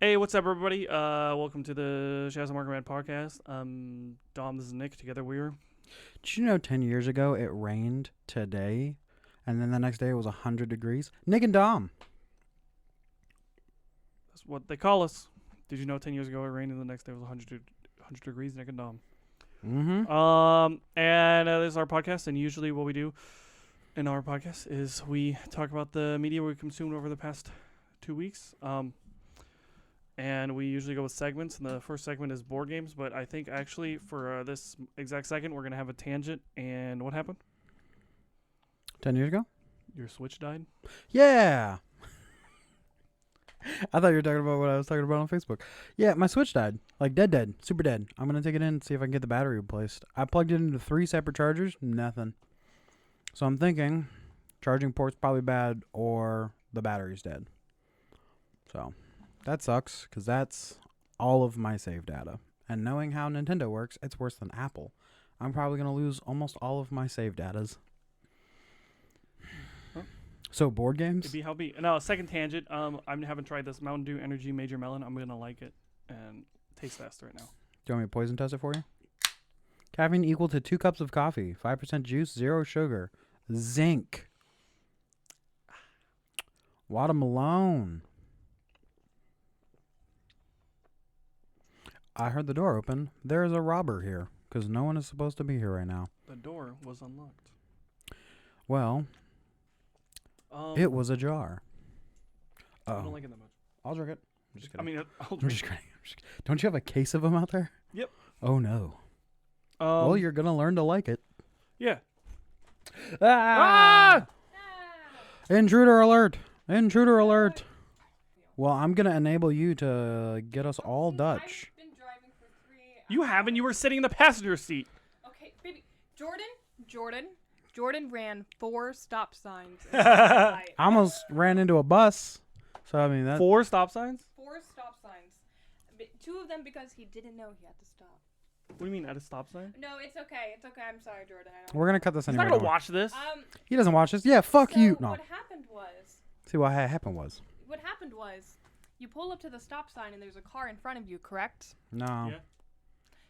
Hey, what's up, everybody? Welcome to the Shazam Market Man podcast. Dom, this is Nick. Together we are. Did you know 10 years ago it rained today, and then the next day it was 100 degrees? Nick and Dom. That's what they call us. Did you know 10 years ago it rained and the next day was 100 degrees, Nick and Dom? Mm-hmm. And this is our podcast, and usually what we do in our podcast is we talk about the media we consumed over the past 2 weeks. And we usually go with segments, and the first segment is board games. But I think actually for this exact second, we're going to have a tangent. And what happened? 10 years ago? Your Switch died? Yeah. I thought you were talking about what I was talking about on Facebook. Yeah, my Switch died. Like dead. Super dead. I'm going to take it in and see if I can get the battery replaced. I plugged it into 3 separate chargers. Nothing. So I'm thinking charging port's probably bad or the battery's dead. So that sucks because that's all of my save data. And knowing how Nintendo works, it's worse than Apple. I'm probably going to lose almost all of my save datas. Huh? So board games? It'd be how be. No, second tangent. I haven't tried this Mountain Dew Energy Major Melon. I'm going to like it. And it tastes fast right now. Do you want me to poison test it for you? Caffeine equal to 2 cups of coffee. 5% juice, 0 sugar. Zinc. Watermelon. I heard the door open. There is a robber here, because no one is supposed to be here right now. The door was unlocked. Well, it was ajar. I don't like it that much. I'll drink it. I'm just kidding. I mean, I'll I'm drink just kidding. Don't you have a case of them out there? Yep. Oh, no. Well, you're going to learn to like it. Yeah. Ah! Intruder alert. Intruder alert. Well, I'm going to enable you to get us all Dutch. I've been driving for 3 hours. You haven't. You were sitting in the passenger seat. Okay, baby. Jordan ran 4 stop signs. I almost ran into a bus. So, I mean, that. 4 stop signs? 4 stop signs. 2 of them because he didn't know he had to stop. What do you mean at a stop sign? No, it's okay. It's okay. I'm sorry, Jordan. I don't We're going to cut this He's anyway. not going to don't watch this. He doesn't watch this. Yeah, fuck so you. No. What happened was you pull up to the stop sign and there's a car in front of you, correct? No. Yeah.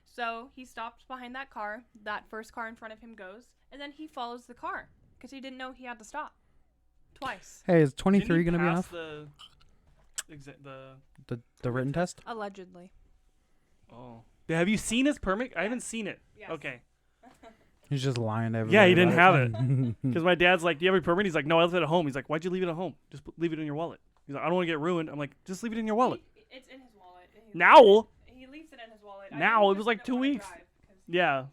So he stops behind that car. That first car in front of him goes, and then he follows the car because he didn't know he had to stop twice. Hey, is Didn't 23 he going to be pass enough? The The written test? Allegedly. Oh. Have you seen his permit? I haven't seen it. Yes. Okay. He's just lying to everybody. Yeah, he didn't have about it. Because my dad's like, do you have your permit? He's like, no, I left it at home. He's like, why'd you leave it at home? Just leave it in your wallet. He's like, I don't want to get ruined. I'm like, just leave it in your wallet. It's in his wallet. Now? He leaves it in his wallet. Now? It was like 2 weeks. Yeah.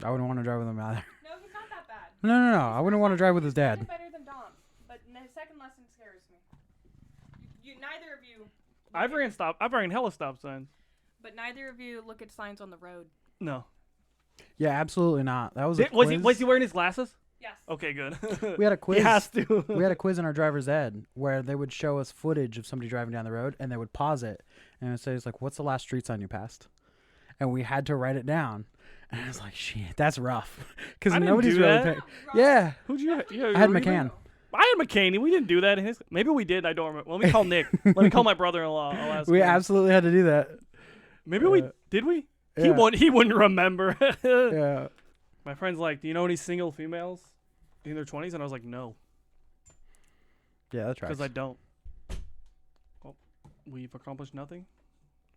I wouldn't want to drive with him either. No, he's not that bad. No. I wouldn't want to drive with his He's kinda dad. better than Dom, but his second lesson scares me. Neither of you. I've ran hella stop signs. But neither of you look at signs on the road. No. Yeah, absolutely not. That was a Was quiz. he wearing his glasses? Yes. Okay, good. We had a quiz. He has to. We had a quiz in our driver's ed where they would show us footage of somebody driving down the road, and they would pause it, and it would say, "It's like, what's the last street sign you passed?" And we had to write it down, and I was like, "Shit, that's rough," because I didn't nobody's do really. that. Yeah, Who'd you? I had McCann. I had McCann. We didn't do that. Maybe we did. I don't remember. Let me call Nick. Let me call my brother-in-law. I'll ask We him. absolutely had to do that. Maybe we did. We. He Yeah. won't. He wouldn't remember. Yeah. My friend's like, do you know any single females in their 20s? And I was like, no, Yeah, that's right. because I don't. Well, we've accomplished nothing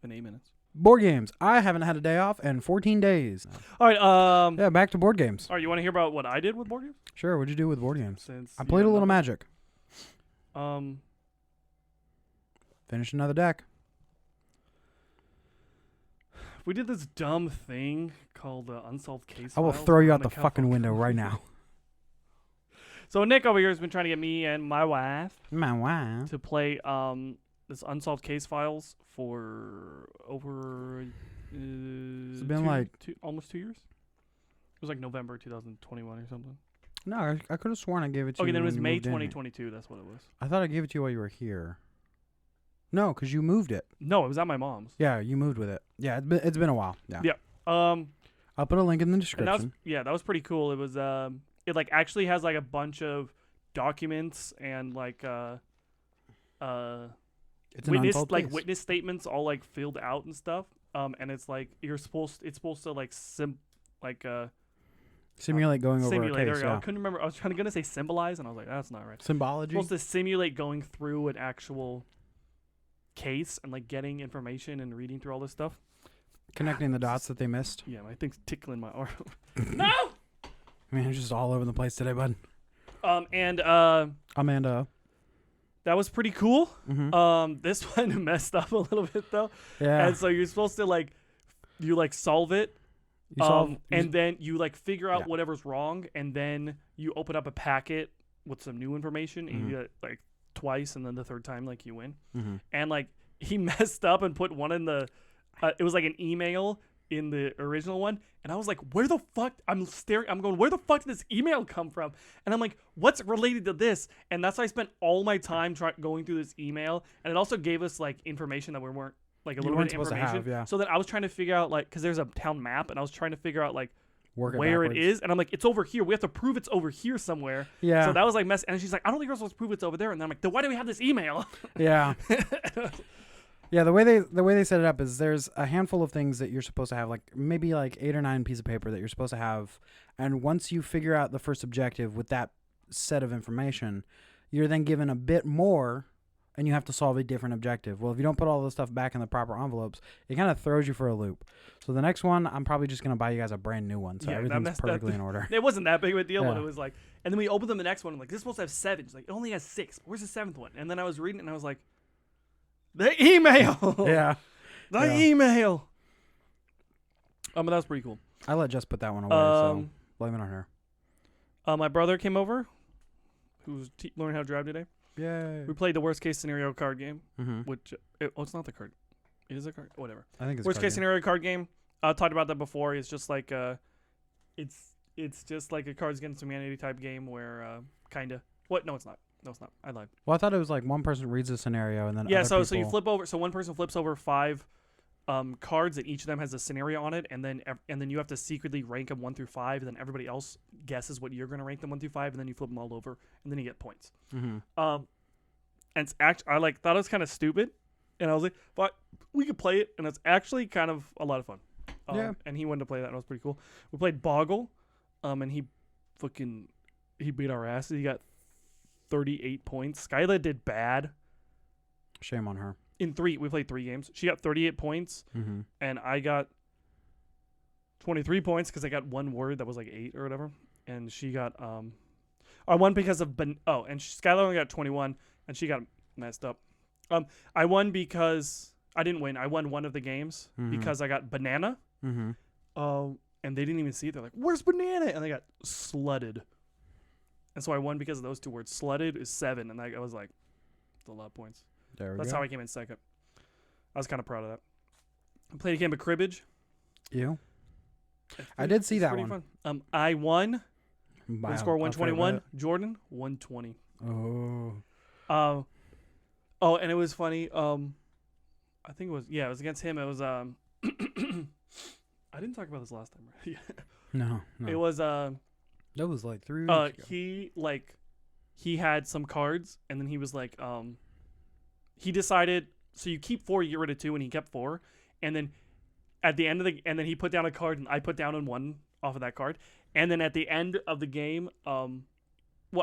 in 8 minutes. Board games. I haven't had a day off in 14 days. All right. Yeah, back to board games. All right. You want to hear about what I did with board games? Sure. What'd you do with board games? Since I you played a got little nothing. Magic. Finished another deck. We did this dumb thing called unsolved case. I will files throw you on out the Cal fucking Phone window Company. right now. So Nick over here has been trying to get me and my wife Man, wow. to play this unsolved case files for over It's been almost 2 years. It was like November 2021 or something. No, I could have sworn I gave it to you. Okay, then it when was you May moved in. 2022. That's what it was. I thought I gave it to you while you were here. No, because you moved it. No, it was at my mom's. Yeah, you moved with it. Yeah, it's been a while. Yeah. Yeah. I'll put a link in the And description. that was pretty cool. It was it like actually has like a bunch of documents and like It's an witness unsolved like case. witness statements all like filled out and stuff. And it's like it's supposed to like Simulate going over a simulate. There case. we go. I Yeah. couldn't remember. I was gonna say symbolize, and I was like, that's not right. Symbology. It's supposed to simulate going through an actual case and like getting information and reading through all this stuff. Connecting the dots that they missed. Yeah, my thing's tickling my arm. No. Man, it's just all over the place today, bud. And Amanda. that was pretty cool. Mm-hmm. This one messed up a little bit though. Yeah. And so you're supposed to like, you like solve it. You solve, And then you like figure out Yeah. whatever's wrong, and then you open up a packet with some new information, and Mhm. you get it, like twice, and then the third time like you win. mm-hmm. And like he messed up and put one in the, it was like an email in the original one, and I was like, where the fuck? I'm going, where the fuck did this email come from? And I'm like, what's related to this? And that's why I spent all my time going through this email, and it also gave us like information that we weren't. Like a You little weren't bit of supposed to information. have, yeah. So then I was trying to figure out like, because there's a town map, and I was trying to figure out like Work it where backwards. it is, and I'm like, it's over here. We have to prove it's over here somewhere. Yeah. So that was like mess. And she's like, I don't think we're supposed to prove it's over there. And then I'm like, then why do we have this email? Yeah. Yeah, the way they set it up is there's a handful of things that you're supposed to have, like maybe like 8 or 9 pieces of paper that you're supposed to have, and once you figure out the first objective with that set of information, you're then given a bit more, and you have to solve a different objective. Well, if you don't put all the stuff back in the proper envelopes, it kind of throws you for a loop. So the next one, I'm probably just gonna buy you guys a brand new one, so Yeah, that everything's messed up. perfectly in order. It wasn't that big of a deal, but Yeah. it was like, and then we opened them the next one. I'm like, this is supposed to have 7. She's like, it only has 6. Where's the 7th one? And then I was reading it, and I was like, the email. Yeah, The Yeah. email. But that was pretty cool. I let Jess put that one away, so Um, blame it on her. My brother came over, who's learning how to drive today. Yay. We played the worst case scenario card game, Mm-hmm. which it's not the card. It is a card. Whatever. I think it's Worst card case game. scenario card game. I talked about that before. It's just like it's just like a Cards Against Humanity type game where kinda. What? No, it's not. No, it's not. I lied. Well, I thought it was like one person reads a scenario and then Yeah. other So you people- flip over. So one person flips over 5 cards, and each of them has a scenario on it, and then you have to secretly rank them 1 through 5, and then everybody else guesses what you're gonna rank them 1 through 5, and then you flip them all over, and then you get points. Mhm. And it's actually, I like thought it was kind of stupid, and I was like, but we could play it, and it's actually kind of a lot of fun. Yeah. And he wanted to play that, and it was pretty cool. We played Boggle, and he beat our asses. He got 38 points. Skyla did bad Shame on her. we played 3 games. She got 38 points, Mm-hmm. and I got 23 points because I got one word that was like 8 or whatever, and she got I won because of Skylar only got 21, and she got messed up. I won because I didn't win. I won one of the games Mhm. because I got banana. Mm-hmm. And they didn't even see it. They're like, "Where's banana?" And they got slutted. And so I won because of those 2 words. Slutted is 7, and I was like, "That's a lot of points." There we That's go. how I came in second. I was kind of proud of that. I played a game of cribbage. You? It's I did see it's that pretty one. Fun. I won. By Score a fair 121. bit. Jordan 120. Oh. And it was funny. I think it was against him. It was I didn't talk about this last time. Right? No. It was That was like 3 weeks ago. he had some cards, and then he was like he decided, so you keep 4, you get rid of 2, and he kept 4, and then at the end of and then he put down a card, and I put down 1 off of that card, and then at the end of the game,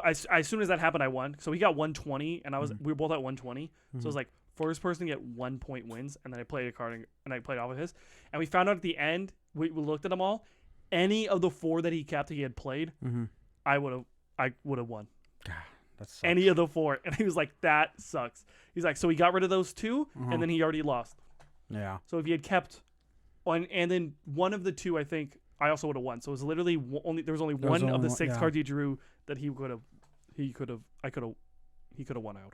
as soon as that happened, I won. So he got 120, and we were both at 120. So it was like first person to get 1 point wins, and then I played a card and I played off of his, and we found out at the end, we looked at them all. Any of the 4 that he kept, he had played, I would have won. That's Any of the 4, and he was like, "That sucks." He's like, so he got rid of those 2, and then he already lost. Yeah. So if he had kept one, and then one of the 2, I think I also would have won. So it was literally there was only one of the 6 cards he drew that he could have won out.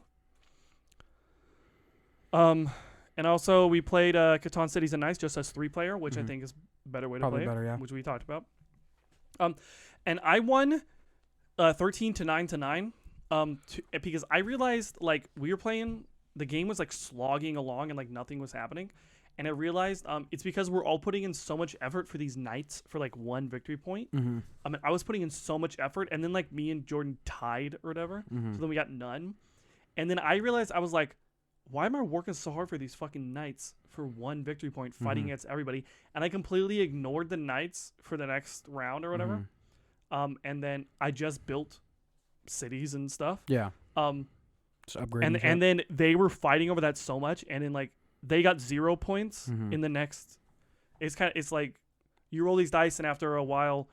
And also we played Catan Cities and Nights just as 3-player, which I think is a better way to Probably play better, it, yeah. which we talked about. And I won 13 to 9 to 9 because I realized like we were playing, the game was like slogging along and like nothing was happening. And I realized it's because we're all putting in so much effort for these nights for like 1 victory point. I was putting in so much effort, and then like me and Jordan tied or whatever. So then we got none. And then I realized, I was like, why am I working so hard for these fucking knights for 1 victory point fighting Mhm. against everybody? And I completely ignored the knights for the next round or whatever. Mhm. And then I just built cities and stuff. Yeah. Um, Just upgrading. and then they were fighting over that so much, and then like they got 0 points Mhm. in the next. It's like you roll these dice, and after a while,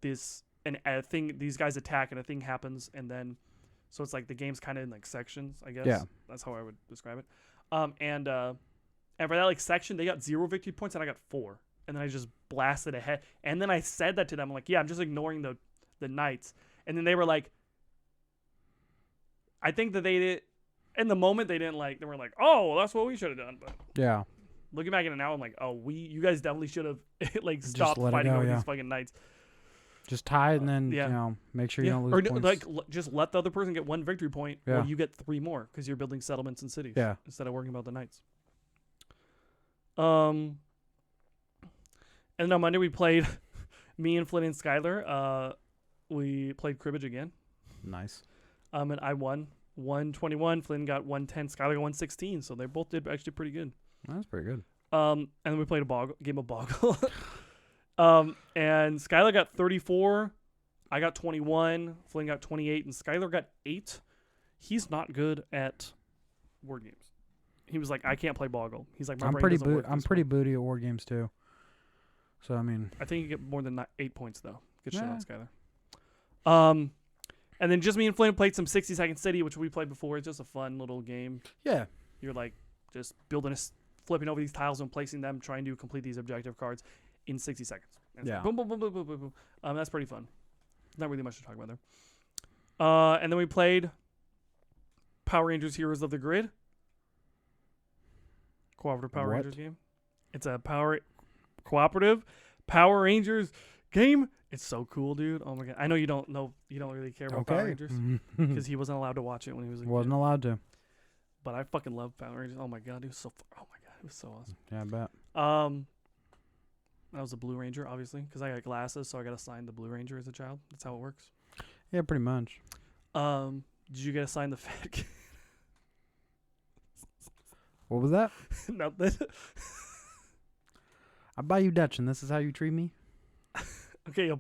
a thing, these guys attack, and a thing happens, and then so it's like the game's kind of in like sections, I guess. Yeah. That's how I would describe it. And for that like section, they got 0 victory points, and I got 4, and then I just blasted ahead, and then I said that to them, I'm like, yeah, I'm just ignoring the knights, and then they were like, I think that they did. In the moment, they didn't like. They were like, "Oh, well, that's what we should have done." But Yeah. looking back at it now, I'm like, "Oh, you guys definitely should have like stopped let it fighting go, over yeah. these fucking knights." Just tie it and then yeah. make sure you don't lose Or points. like just let the other person get 1 victory point, Yeah. or you get 3 more because you're building settlements and cities. Yeah. Instead of worrying about the knights. And then on Monday we played, me and Flynn and Skylar. We played cribbage again. Nice. And I won 121. Flynn got 110. Skylar got 116. So they both did actually pretty good. That's pretty good. And then we played a game of Boggle. And Skylar got 34. I got 21. Flynn got 28. And Skylar got 8. He's not good at word games. He was like, I can't play Boggle. He's like, my I'm brain pretty doesn't work I'm this pretty way. booty at war games too. So I mean, I think you get more than 8 points though. Good shit Yeah. on Skylar. And then just me and Flynn played some 60-second city, which we played before. It's just a fun little game. yeah. You're like just flipping over these tiles and placing them, trying to complete these objective cards in 60 seconds. And it's Yeah. like boom, boom, boom, boom, boom, boom, boom. That's pretty fun. Not really much to talk about there. And then we played Power Rangers Heroes of the Grid. Cooperative Power What? Rangers game. It's a cooperative Power Rangers game. It's so cool, dude. Oh my god. I know you don't really care about Power Rangers because he wasn't allowed to watch it when he was a Wasn't kid. allowed to. But I fucking love Power Rangers. Oh my god, it was so awesome. Yeah, I bet. I was a Blue Ranger, obviously, because I got glasses, so I got assigned the Blue Ranger as a child. That's how it works. Yeah, pretty much. Did you get assigned the fat kid? What was that? Nothing. I buy you Dutch, and this is how you treat me? Okay,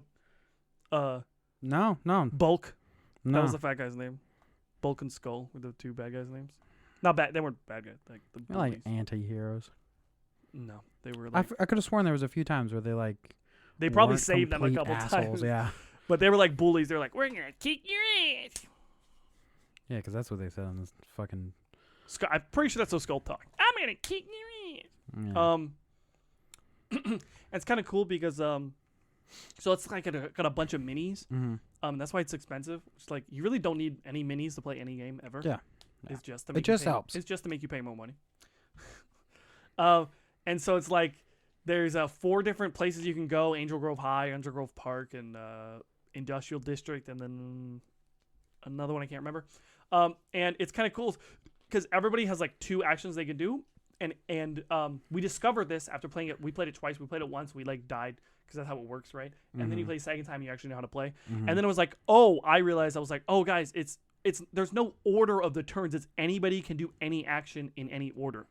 No. Bulk. No. That was the fat guy's name. Bulk and Skull were the 2 bad guys' names. Not bad. They weren't bad guys. Like the They're like bullies. anti-heroes. No, they were like. I could have sworn there was a few times where they like. They probably weren't saved them a complete couple assholes, times. Yeah. But they were like bullies. They're like, we're gonna kick your ass. Yeah, because that's what they said on this fucking. I'm pretty sure that's how Skull talk. I'm gonna kick your ass. Yeah. It's kind of cool because so it's like got a bunch of minis. Mm-hmm. That's why it's expensive. It's like you really don't need any minis to play any game ever. Yeah. It's just to It make you just pay- helps. It's just to make you pay more money. And so it's like there's 4 different places you can go: Angel Grove High, Angel Grove Park, and Industrial District, and then another one I can't remember. And it's kind of cool because everybody has like 2 actions they can do. And we discovered this after playing it. We played it twice. We played it once. We like died because that's how it works, right? And then you play a second time, you actually know how to play. Mm-hmm. And then it was like, oh, I realized I was like, oh, guys, it's there's no order of the turns. It's anybody can do any action in any order.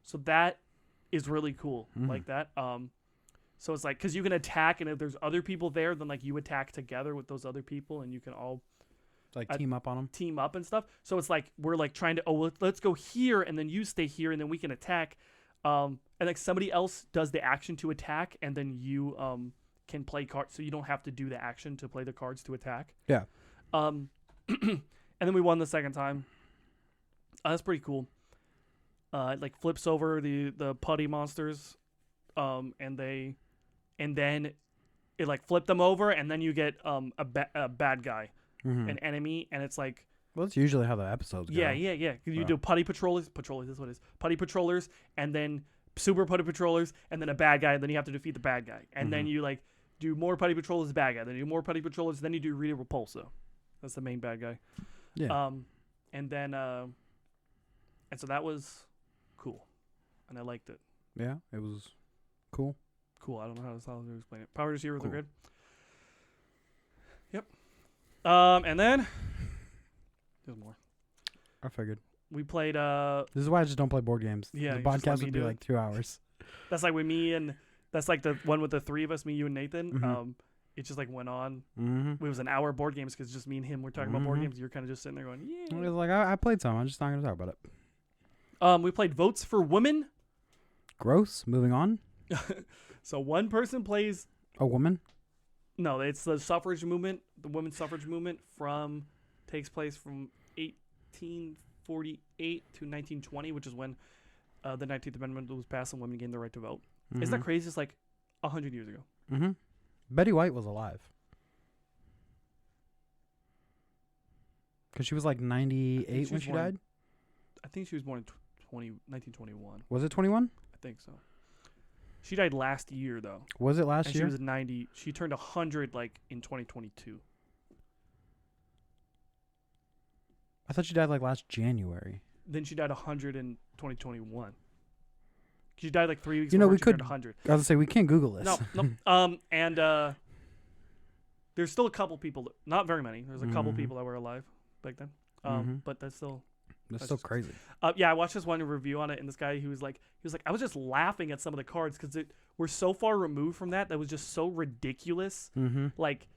So that is really cool, like that. So it's like because you can attack, and if there's other people there, then like you attack together with those other people, and you can all like team up on them. team up and stuff. So it's like we're like trying to let's go here, and then you stay here, and then we can attack. And like somebody else does the action to attack, and then you can play cards, so you don't have to do the action to play the cards to attack. Yeah. And then we won the second time. That's pretty cool. It like flips over the putty monsters, and then it like flipped them over, and then you get a bad guy. Mm-hmm. An enemy, and it's like Well, that's usually how the episodes go. yeah. You do putty patrollers. That's what it is. Putty patrollers, and then super putty patrollers, and then a bad guy. And then you have to defeat the bad guy, and then you like do more putty patrollers, bad guy. Then you do more putty patrollers. Then you do Rita Repulso. That's the main bad guy. Yeah. And then and so that was cool, and I liked it. Yeah, it was cool. Cool. I don't know how to explain it. Power Rangers Heroes Cool. are good. Yep. And then there's more. I figured. We played. This is why I just don't play board games. Yeah, the you just let podcast me would be do it. like 2 hours. That's like with me and that's like the one with the three of us, me, you, and Nathan. Mhm. It just like went on. Mm-hmm. It was an hour of board games because just me and him were talking about board Mhm. games. You're kind of just sitting there going, It yeah. was like I played some. I'm just not gonna talk about it. We played Votes for Women. Gross. Moving on. So one person plays. A woman. No, it's the suffrage movement. The women's suffrage movement takes place from 1848 to 1920, which is when the 19th Amendment was passed and women gained the right to vote. Isn't that crazy? It's like 100 years ago. Mm-hmm. Betty White was alive. Because she was like 98 when she died? I think she was born in 1921. Was it 21? I think so. She died last year, though. Was it last And year? she was 90. She turned 100 like in 2022. I thought she died like last January. Then she died 100 in 2021. She died like 3 weeks You know, before we she turned could- 100. I was gonna say we can't Google this. No. And there's still a couple people, not very many. There's a couple Mhm. people that were alive back then. Mhm. But that's still. That's so just- crazy. Yeah, I watched this one review on it, and this guy he was like, I was just laughing at some of the cards because we're so far removed from that was just so ridiculous. Mm-hmm. Like,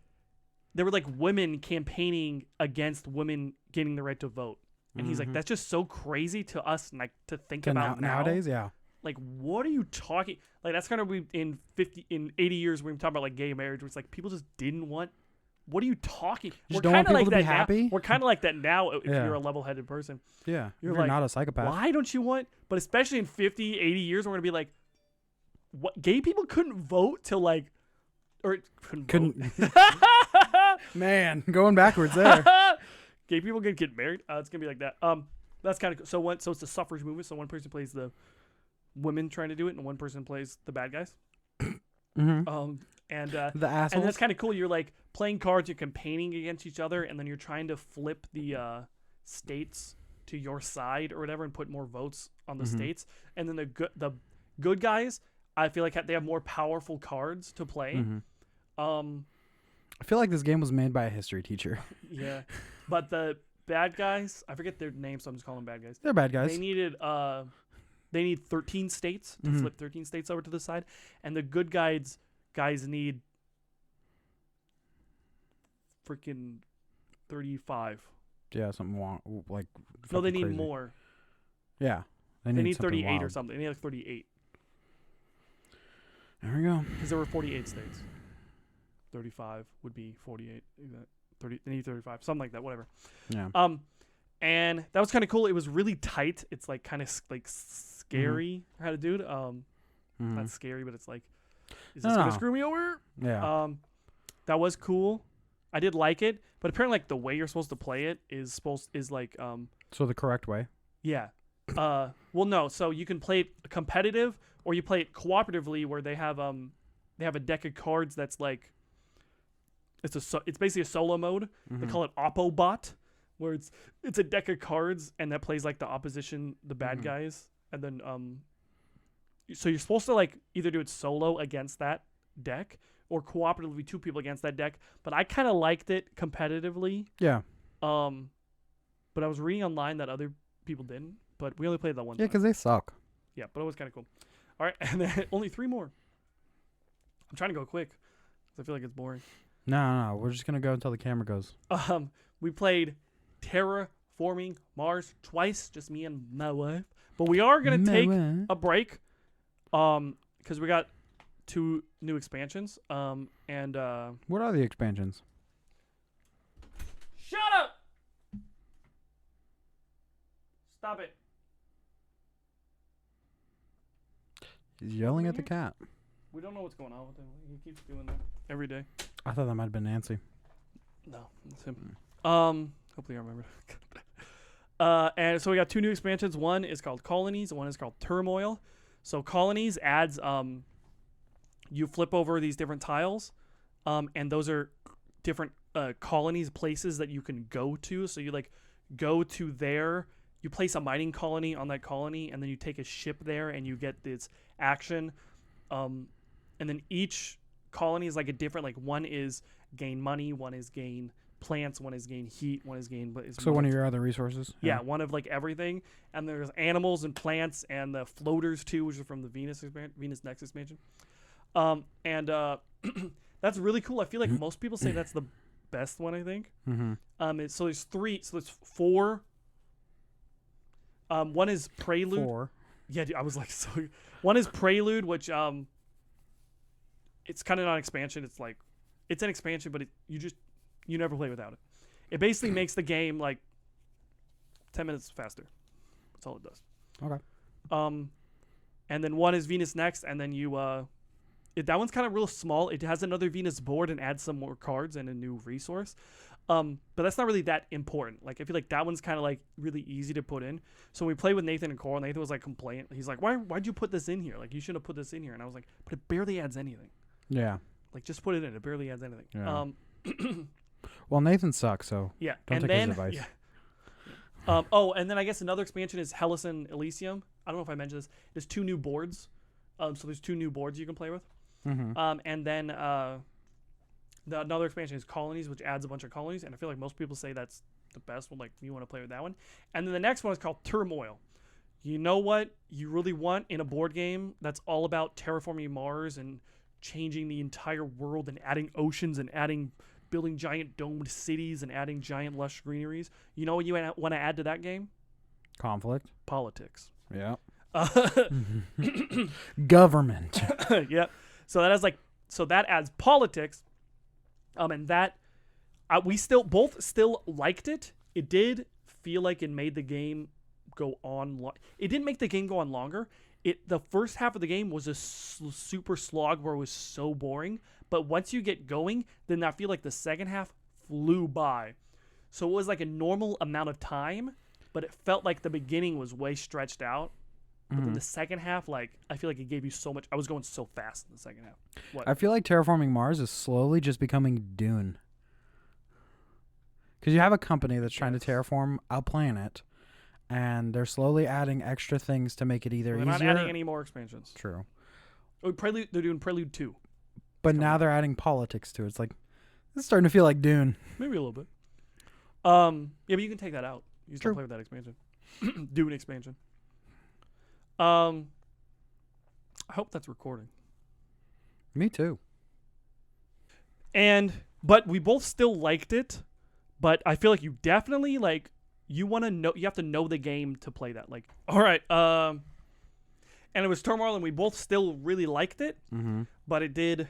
there were like women campaigning against women getting the right to vote, and he's like, Mhm. that's just so crazy to us, like to think about now. Nowadays, yeah. Like, what are you talking? Like, that's kind of in 80 years when we talk about like gay marriage, where it's like people just didn't want. What are you talking? Just don't want kinda people to be that now. happy? We're kind of like that now if Yeah. you're a level-headed person. Yeah. You're You're like, not a psychopath. Why don't you want? But especially in 50, 80 years, we're gonna be like, what? Gay people couldn't vote till like, or couldn't. Vote. Man, going backwards there. Gay people can get married. It's gonna be like that. That's kind of cool. So it's the suffrage movement. So one person plays the women trying to do it, and one person plays the bad guys. Mm-hmm. And The assholes. and that's kind of cool. You're like playing cards, you're campaigning against each other, and then you're trying to flip the states to your side or whatever, and put more votes on the Mhm. states. And then the good guys, I feel like they have more powerful cards to play. Mhm. Um, I feel like this game was made by a history teacher. yeah, but the bad guys, I forget their names, so I'm just calling them bad guys. They're bad guys. They need 13 states to Mhm. flip 13 states over to the side, and the good guys need freaking 35. Yeah, something wrong. Like No, they fucking need crazy. more. Yeah, They need something 38 or wild. something. They need like 38 There we go. because there were 48 states. 35 would be 48. 30. They need 35, something like that. Whatever. Yeah. And that was kind of cool. It was really tight. It's like kind of like scary how to do it. Mhm. Not scary, but it's like, is No, this gonna no. screw me over? Yeah. That was cool. I did like it, but apparently, like the way you're supposed to play it is like, So the correct way. yeah. Well, no. So you can play it competitive, or you play it cooperatively, where they have a deck of cards that's like, it's basically a solo mode. They Mhm. call it Oppobot, where it's a deck of cards and that plays like the opposition, the bad Mhm. guys, and then so you're supposed to like either do it solo against that deck or cooperatively two people against that deck. But I kind of liked it competitively. Yeah. But I was reading online that other people didn't. But we only played that one Yeah, time. because they suck. Yeah, but it was kind of cool. All right, and then only 3 more. I'm trying to go quick 'cause I feel like it's boring. No. We're just gonna go until the camera goes. We played Terraforming Mars twice, just me and my wife. But we are gonna take a break, because we got 2 new expansions. And What are the expansions? shut up! Stop it! He's yelling at the cat. We don't know what's going on with him. He keeps doing that every day. I thought that might have been Nancy. No, it's him. Hopefully I remember. And so we got 2 new expansions. One is called Colonies. One is called Turmoil. So Colonies adds you flip over these different tiles, and those are different colonies, places that you can go to. So you like go to there. You place a mining colony on that colony, and then you take a ship there, and you get this action. And then each colony is like a different. Like one is gain money, one is gain plants, one is gain heat, one is gain. But it's So one of your other resources. yeah, one of like everything, and there's animals and plants and the floaters too, which are from the Venus Next expansion. And that's really cool. I feel like most people say that's the best one. I think. Mm-hmm. So there's three. So there's four. One is Prelude. 4. Yeah, dude, I was like, so. One is Prelude, which it's kind of not an expansion. It's like, it's an expansion, but you never play without it. It basically makes the game like 10 minutes faster. That's all it does. Okay. And then one is Venus Next, and then that one's kind of real small. It has another Venus board and adds some more cards and a new resource. But that's not really that important. Like, I feel like that one's kind of like really easy to put in. So when we played with Nathan and Coral, Nathan was like complaining. He's like, why'd you put this in here? Like, you shouldn't have put this in here. And I was like, but it barely adds anything. Yeah. Like, just put it in. It barely adds anything. Yeah. Well, Nathan sucks, so yeah. don't take his advice. Yeah. And then I guess another expansion is Hellas and Elysium. I don't know if I mentioned this. There's 2 new boards. So there's 2 new boards you can play with. Mm-hmm. And then another expansion is Colonies, which adds a bunch of colonies. And I feel like most people say that's the best one. Like, you want to play with that one. And then the next one is called Turmoil. You know what you really want in a board game that's all about terraforming Mars and changing the entire world and adding oceans and building giant domed cities and adding giant lush greeneries. You know what you want to add to that game? Conflict. Politics. Yeah. Government. Yeah. So that adds politics. And that we both still liked it. It did feel like it made the game go on. It didn't make the game go on longer. The first half of the game was a super slog where it was so boring. But once you get going, then I feel like the second half flew by. So it was like a normal amount of time, but it felt like the beginning was way stretched out. But then the second half, like, I feel like it gave you so much. I was going so fast in the second half. What? I feel like terraforming Mars is slowly just becoming Dune. Because you have a company that's trying to terraform a planet, and they're slowly adding extra things to make it either They're easier. not adding any more expansions. True. Oh, Prelude. They're doing Prelude 2. But now they're adding politics to it. It's like, it's starting to feel like Dune. Maybe a little bit. Yeah, but you can take that out. You can still True. play with that expansion. Dune expansion. I hope that's recording. Me too. But we both still liked it. But I feel like you definitely you want to know. You have to know the game to play that. Like, all right. And it was Turmoil, and we both still really liked it. Mm-hmm. But it did.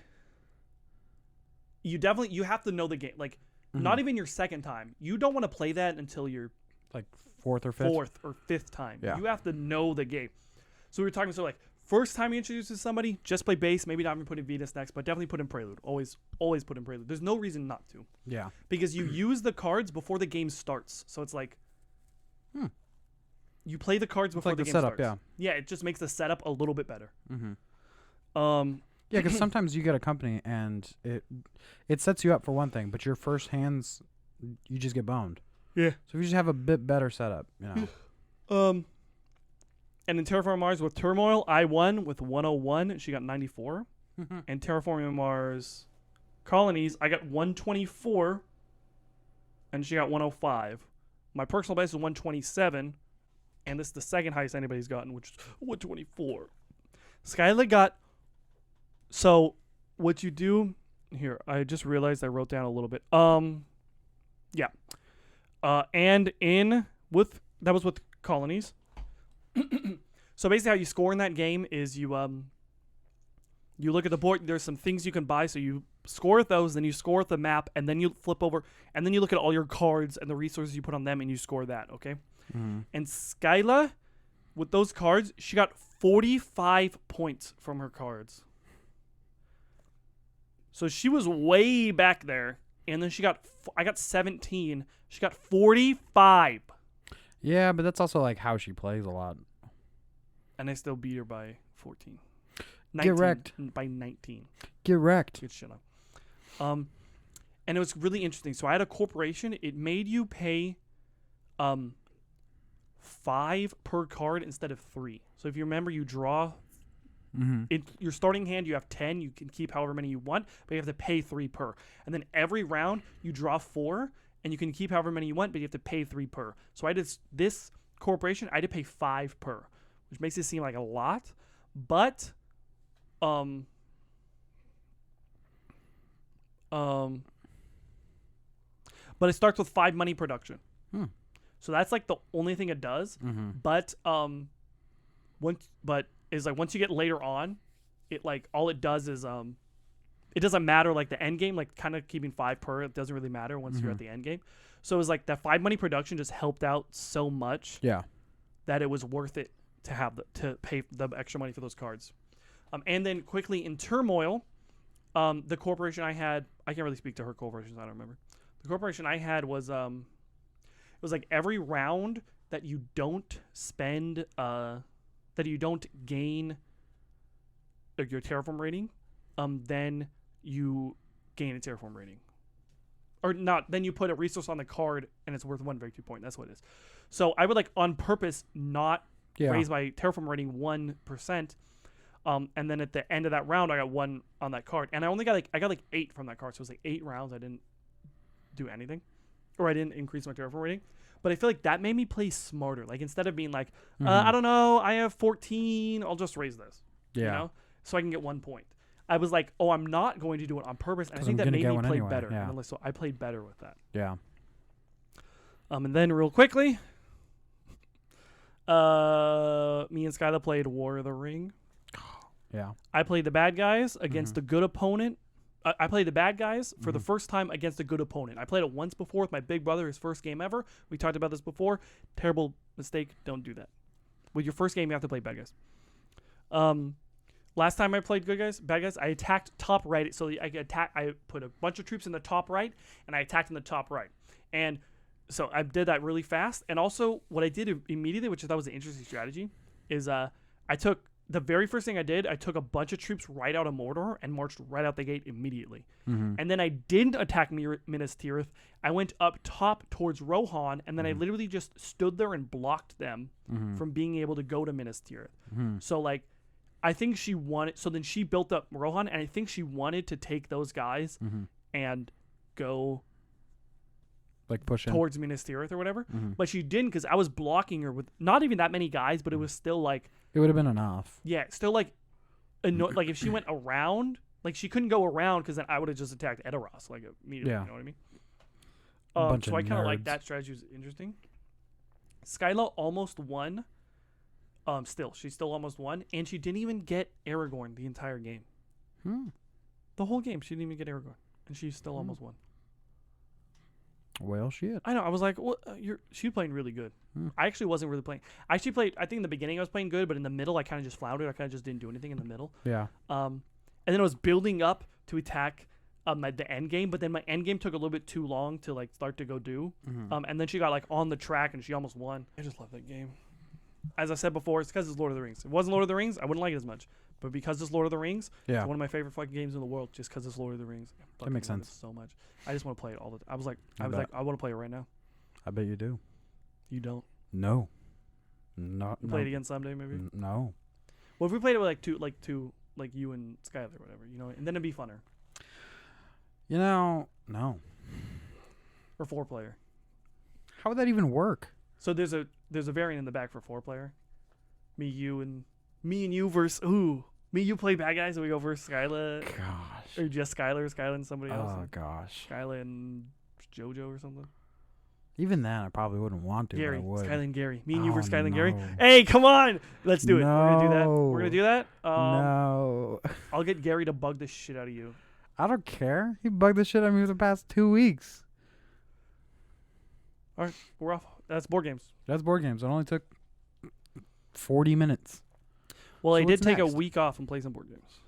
You have to know the game. Like, not even your second time. You don't want to play that until your like fourth or fifth time. Yeah. You have to know the game. So we were talking, so like, first time you introduce to somebody, just play base. Maybe not even put in Venus Next, but definitely put in Prelude. Always put in Prelude. There's no reason not to. Yeah. Because you use the cards before the game starts. So it's like, you play the cards before like the the game setup, starts. Yeah, it just makes the setup a little bit better. Mm-hmm. Yeah, because sometimes you get a company and it sets you up for one thing, but your first hands, you just get boned. Yeah. So if you just have a bit better setup, you know. And in Terraforming Mars with Turmoil, I won with 101, and she got 94. And Terraforming Mars Colonies, I got 124, and she got 105. My personal best is 127, and this is the second highest anybody's gotten, which is 124. Skyla got... So, what you do... Here, I just realized I wrote down a little bit. Yeah. And that was with Colonies. So basically how you score in that game is you look at the board, there's some things you can buy, so you score at those, then you score at the map, and then you flip over, and then you look at all your cards and the resources you put on them, and you score that, okay? Mm-hmm. And Skyla, with those cards, she got 45 points from her cards. So she was way back there, and then I got 17, she got 45. Yeah, but that's also like how she plays a lot. And I still beat her by 14. Get wrecked. By 19. Get wrecked. Good shit up. And it was really interesting. So I had a corporation. It made you pay 5 per card instead of 3. So if you remember, you draw Mm-hmm. In your starting hand, you have 10. You can keep however many you want, but you have to pay 3 per. And then every round, you draw 4, and you can keep however many you want, but you have to pay 3 per. So I did this corporation. I had to pay 5 per, which makes it seem like a lot, but but it starts with 5 money production. So that's like the only thing it does. Mm-hmm. But once you get later on, it like all it does is it doesn't matter like the end game, like kind of keeping 5 per, it doesn't really matter once you're at the end game. So it was like that 5 money production just helped out so much that it was worth it to have to pay the extra money for those cards. And then quickly in Turmoil, the corporation I had, I can't really speak to her corporations, I don't remember. The corporation I had was it was like every round that you don't spend that you don't gain like your terraform rating, then you gain a terraform rating. Or not, then you put a resource on the card and it's worth 1 victory point. That's what it is. So I would like on purpose not raise my terraform rating 1%. And then at the end of that round, I got 1 on that card. And I only got I got 8 from that card. So it was like 8 rounds. I didn't do anything. Or I didn't increase my terraform rating. But I feel like that made me play smarter. Like instead of being like, I don't know, I have 14, I'll just raise this. Yeah. You know? So I can get 1 point. I was like, oh, I'm not going to do it on purpose. And I think that I'm made gonna me get play one better. anyway, yeah. And so I played better with that. Yeah. And then real quickly, me and Skyla played War of the Ring. Yeah. I played the bad guys against a good opponent. I played the bad guys for the first time against a good opponent. I played it once before with my big brother, his first game ever. We talked about this before. Terrible mistake. Don't do that. With your first game, you have to play bad guys. Last time I played bad guys, I attacked top right. So I put a bunch of troops in the top right, and I attacked in the top right. And so I did that really fast. And also, what I did immediately, which I thought was an interesting strategy, is I took the very first thing I did, I took a bunch of troops right out of Mordor and marched right out the gate immediately. And then I didn't attack Minas Tirith. I went up top towards Rohan, and then I literally just stood there and blocked them from being able to go to Minas Tirith. So, like, I think she wanted... So then she built up Rohan, and I think she wanted to take those guys and go... Like pushing towards Minas Tirith or whatever. But she didn't because I was blocking her with not even that many guys, but it was still like... It would have been enough. Yeah, still like... like if she went around... Like she couldn't go around because then I would have just attacked Edoras like immediately. Yeah. You know what I mean? So I kind of like that strategy. Was interesting. Skyla almost won. She still almost won. And she didn't even get Aragorn the entire game. The whole game, she didn't even get Aragorn. And she still almost won. Well, shit. I know. I was like, well, she was playing really good. I actually wasn't really playing. I actually played, I think in the beginning I was playing good, but in the middle I kind of just floundered. I kind of just didn't do anything in the middle. Yeah. And then I was building up to attack the end game, but then my end game took a little bit too long to like start to go do. And then she got like on the track and she almost won. I just love that game. As I said before, it's because it's Lord of the Rings. If it wasn't Lord of the Rings, I wouldn't like it as much. But because it's Lord of the Rings, it's one of my favorite fucking games in the world just because it's Lord of the Rings. That makes sense. So much. I just want to play it all the time. I was like, I want to play it right now. I bet you do. You don't? No. Not. Play it again someday, maybe? No. Well, if we played it with like you and Skyler or whatever, you know, and then it'd be funner. You know, no. Or 4-player. How would that even work? So there's a variant in the back for 4-player. Me and you versus me and you play bad guys and we go versus Skyla. Gosh. Or just Skyla and somebody else. Oh gosh. Skyla and JoJo or something. Even then, I probably wouldn't want to. Gary, but I would. Skyla and Gary. Me and you versus Skyla and Gary. No. Hey, come on, let's do it. No. We're gonna do that. We're gonna do that. No. I'll get Gary to bug the shit out of you. I don't care. He bugged the shit out of me for the past 2 weeks. All right, we're off. That's board games. That's board games. It only took 40 minutes. Well, So I did what's take next? a week off and play some board games.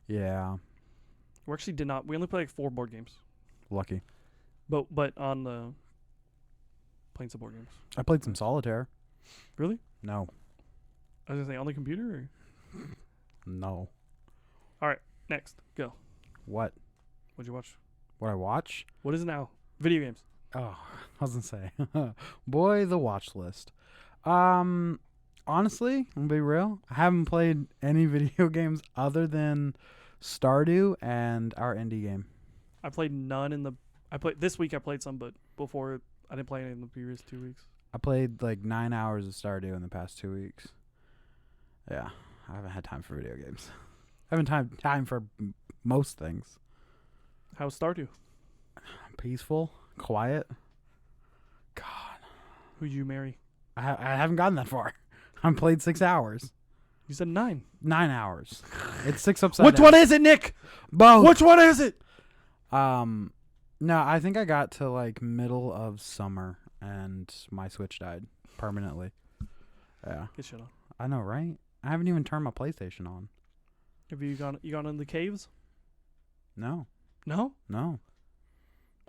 Yeah. We actually did not. We only played like 4 board games. Lucky. But on the playing some board games. I played some solitaire. Really? No. I was gonna say on the computer. Or? No. All right, next, go. What? What'd you watch? What I watch? What is it now? Video games. Oh, I was gonna say. Boy, the watch list. honestly, I'm gonna be real. I haven't played any video games other than Stardew and our indie game. I played none I played this week. I played some, but before I didn't play any in the previous 2 weeks. I played like 9 hours of Stardew in the past 2 weeks. Yeah, I haven't had time for video games. I haven't time for most things. How's Stardew? Peaceful, quiet. God, Who'd you marry? I haven't gotten that far. I played 6 hours. You said 9. 9 hours. It's 6 upside Which down. one is it, Nick? Both. Which one is it? No, I think I got to like middle of summer and my Switch died permanently. Yeah. Get shit on. I know, right? I haven't even turned my PlayStation on. Have you gone in the caves? No. No? No.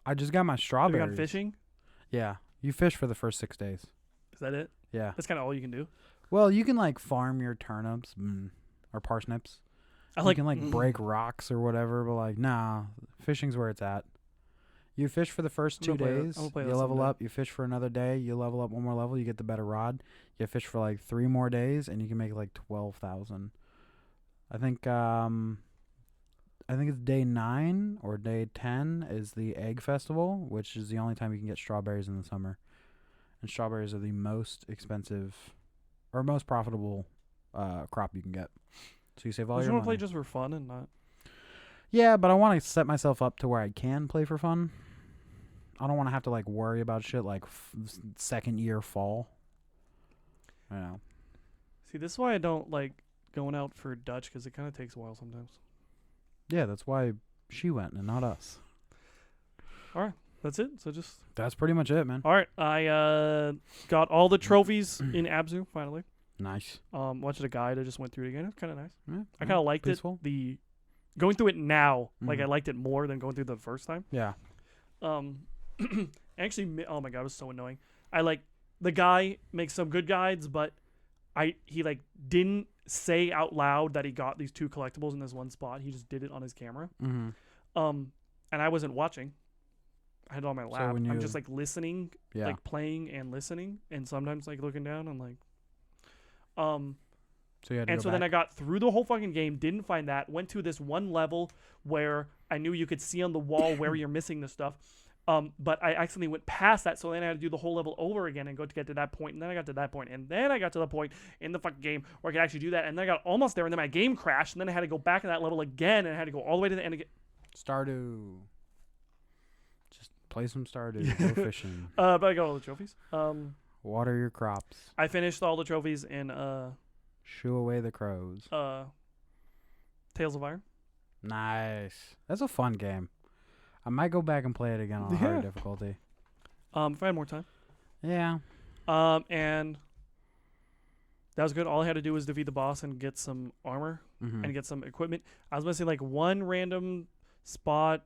I just got my Have you strawberries. gone fishing? Yeah. You fish for the first 6 days. Is that it? Yeah. That's kind of all you can do. Well, you can like farm your turnips or parsnips. You can like break rocks or whatever, but like, nah, fishing's where it's at. You fish for the first 2 days, you level up, you fish for another day, you level up one more level, you get the better rod. You fish for like 3 more days and you can make like 12,000. I think it's day 9 or day 10 is the egg festival, which is the only time you can get strawberries in the summer. And strawberries are the most expensive or most profitable crop you can get. So you save all your want to money. play just for fun and not. Yeah, but I want to set myself up to where I can play for fun. I don't want to have to like worry about shit like second year fall. You know. See, this is why I don't like going out for Dutch, because it kind of takes a while sometimes. Yeah, that's why she went and not us. That's it. So just. That's pretty much it, man. All right, I got all the trophies in Abzu finally. Nice. Watched a guide. I just went through it again. It's kind of nice. Yeah, I kind of liked peaceful. it. The going through it now, like Mhm. I liked it more than going through the first time. Yeah. Actually, oh my god, it was so annoying. I like the guy makes some good guides, but he like didn't say out loud that he got these 2 collectibles in this one spot. He just did it on his camera. Mm-hmm. And I wasn't watching. I had it on my lap. when I'm you- just like listening, Yeah. like playing and listening, and sometimes like looking down. I'm like, so you had to and go so back. then I got through the whole fucking game, didn't find that, went to this one level where I knew you could see on the wall where you're missing the stuff. But I accidentally went past that, so then I had to do the whole level over again and go to get to that point, and then I got to that point, and then I got to the point in the fucking game where I could actually do that, and then I got almost there, and then my game crashed, and then I had to go back to that level again, and I had to go all the way to the end again. Stardew. Just play some Stardew. Go fishing. But I got all the trophies. Water your crops. I finished all the trophies in Shoo away the crows. Tales of Iron. Nice. That's a fun game. I might go back and play it again on a hard difficulty. If I had more time. Yeah. And that was good. All I had to do was defeat the boss and get some armor and get some equipment. I was missing like one random spot,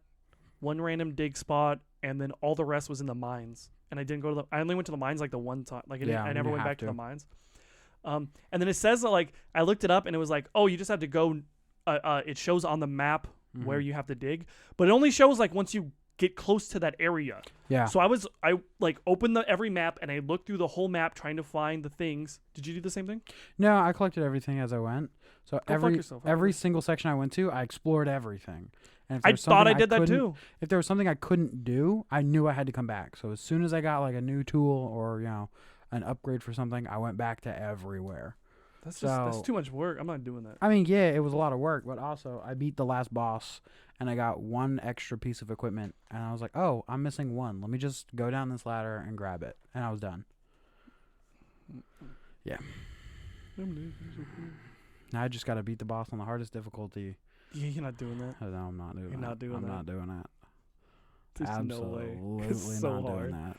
one random dig spot, and then all the rest was in the mines. And I didn't go to I only went to the mines like the one time. Like I never went back to the mines. And then it says that like I looked it up and it was like, oh, you just have to go. It shows on the map where you have to dig, but it only shows like once you get close to that area. Yeah. So I like opened every map and I looked through the whole map trying to find the things. Did you do the same thing? No, I collected everything as I went. So Go fuck yourself. every single section I went to, I explored everything. And if I there was thought I something did that couldn't- too. If there was something I couldn't do, I knew I had to come back. So as soon as I got like a new tool or an upgrade for something, I went back to everywhere. That's too much work. I'm not doing that. I mean, yeah, it was a lot of work, but also I beat the last boss and I got one extra piece of equipment and I was like, oh, I'm missing one. Let me just go down this ladder and grab it. And I was done. Yeah. Now I just got to beat the boss on the hardest difficulty. Yeah, you're not doing that. No, I'm not doing that. You're not doing I'm that. not doing that. There's Absolutely no way. It's so not hard. doing that.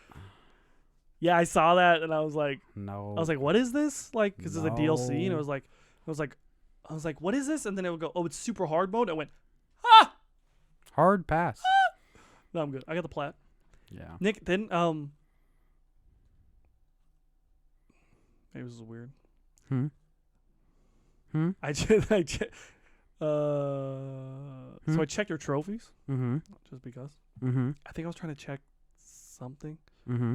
Yeah, I saw that and I was like, No. what is this? Like, because it's a DLC, and No. I was like, what is this? And then it would go, oh, it's super hard mode. I went, ah, Hard pass. no, I'm good. I got the plat. Yeah. Nick, then maybe this is weird. I so I checked your trophies Mm-hmm. just because. Mm-hmm. I think I was trying to check something. Mm-hmm.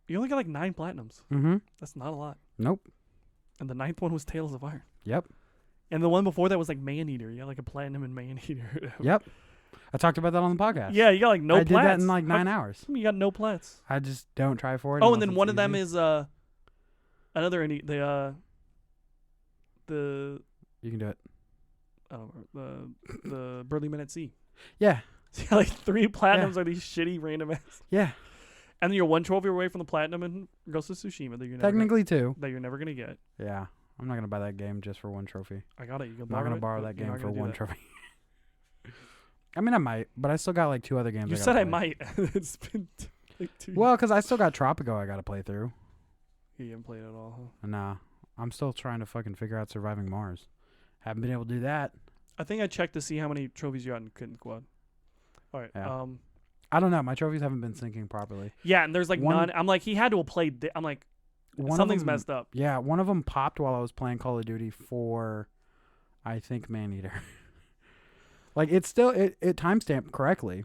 You only got like 9 platinums. Mm-hmm. That's not a lot. Nope. And the 9th one was Tales of Iron. Yep. And the one before that was like Man-Eater. You got like a platinum in Man-Eater. Yep. I talked about that on the podcast. Yeah, you got like no I plats. did that in like 9 hours. You got no plats. I just don't try for it. Oh, unless and then it's one of them easy. is another indie. The You can do it. I don't know, the Burly Men at Sea. Yeah. So you got like 3 platinums are these shitty random ass. Yeah. And then you're 1 trophy away from the platinum in Ghost of Tsushima that you're never Technically 2. that you're never gonna get. Yeah. I'm not gonna buy that game just for 1 trophy. I got it. You can I'm not gonna it, borrow but that you're game not for gonna do 1 that. trophy. I mean, I might, but I still got like 2 other games. You gotta said I play. might. It's been like 2 Well, because I still got Tropico I gotta play through. You haven't played it at all, huh? Nah, I'm still trying to fucking figure out Surviving Mars. Haven't been able to do that. I think I checked to see how many trophies you got in Kitten Squad. All right. Yeah. I don't know. My trophies haven't been syncing properly. Yeah, and there's like One- none. I'm like, he had to have played. I'm like, One of something's them- messed up. Yeah, one of them popped while I was playing Call of Duty for, I think, Man-Eater. Like, it timestamped correctly,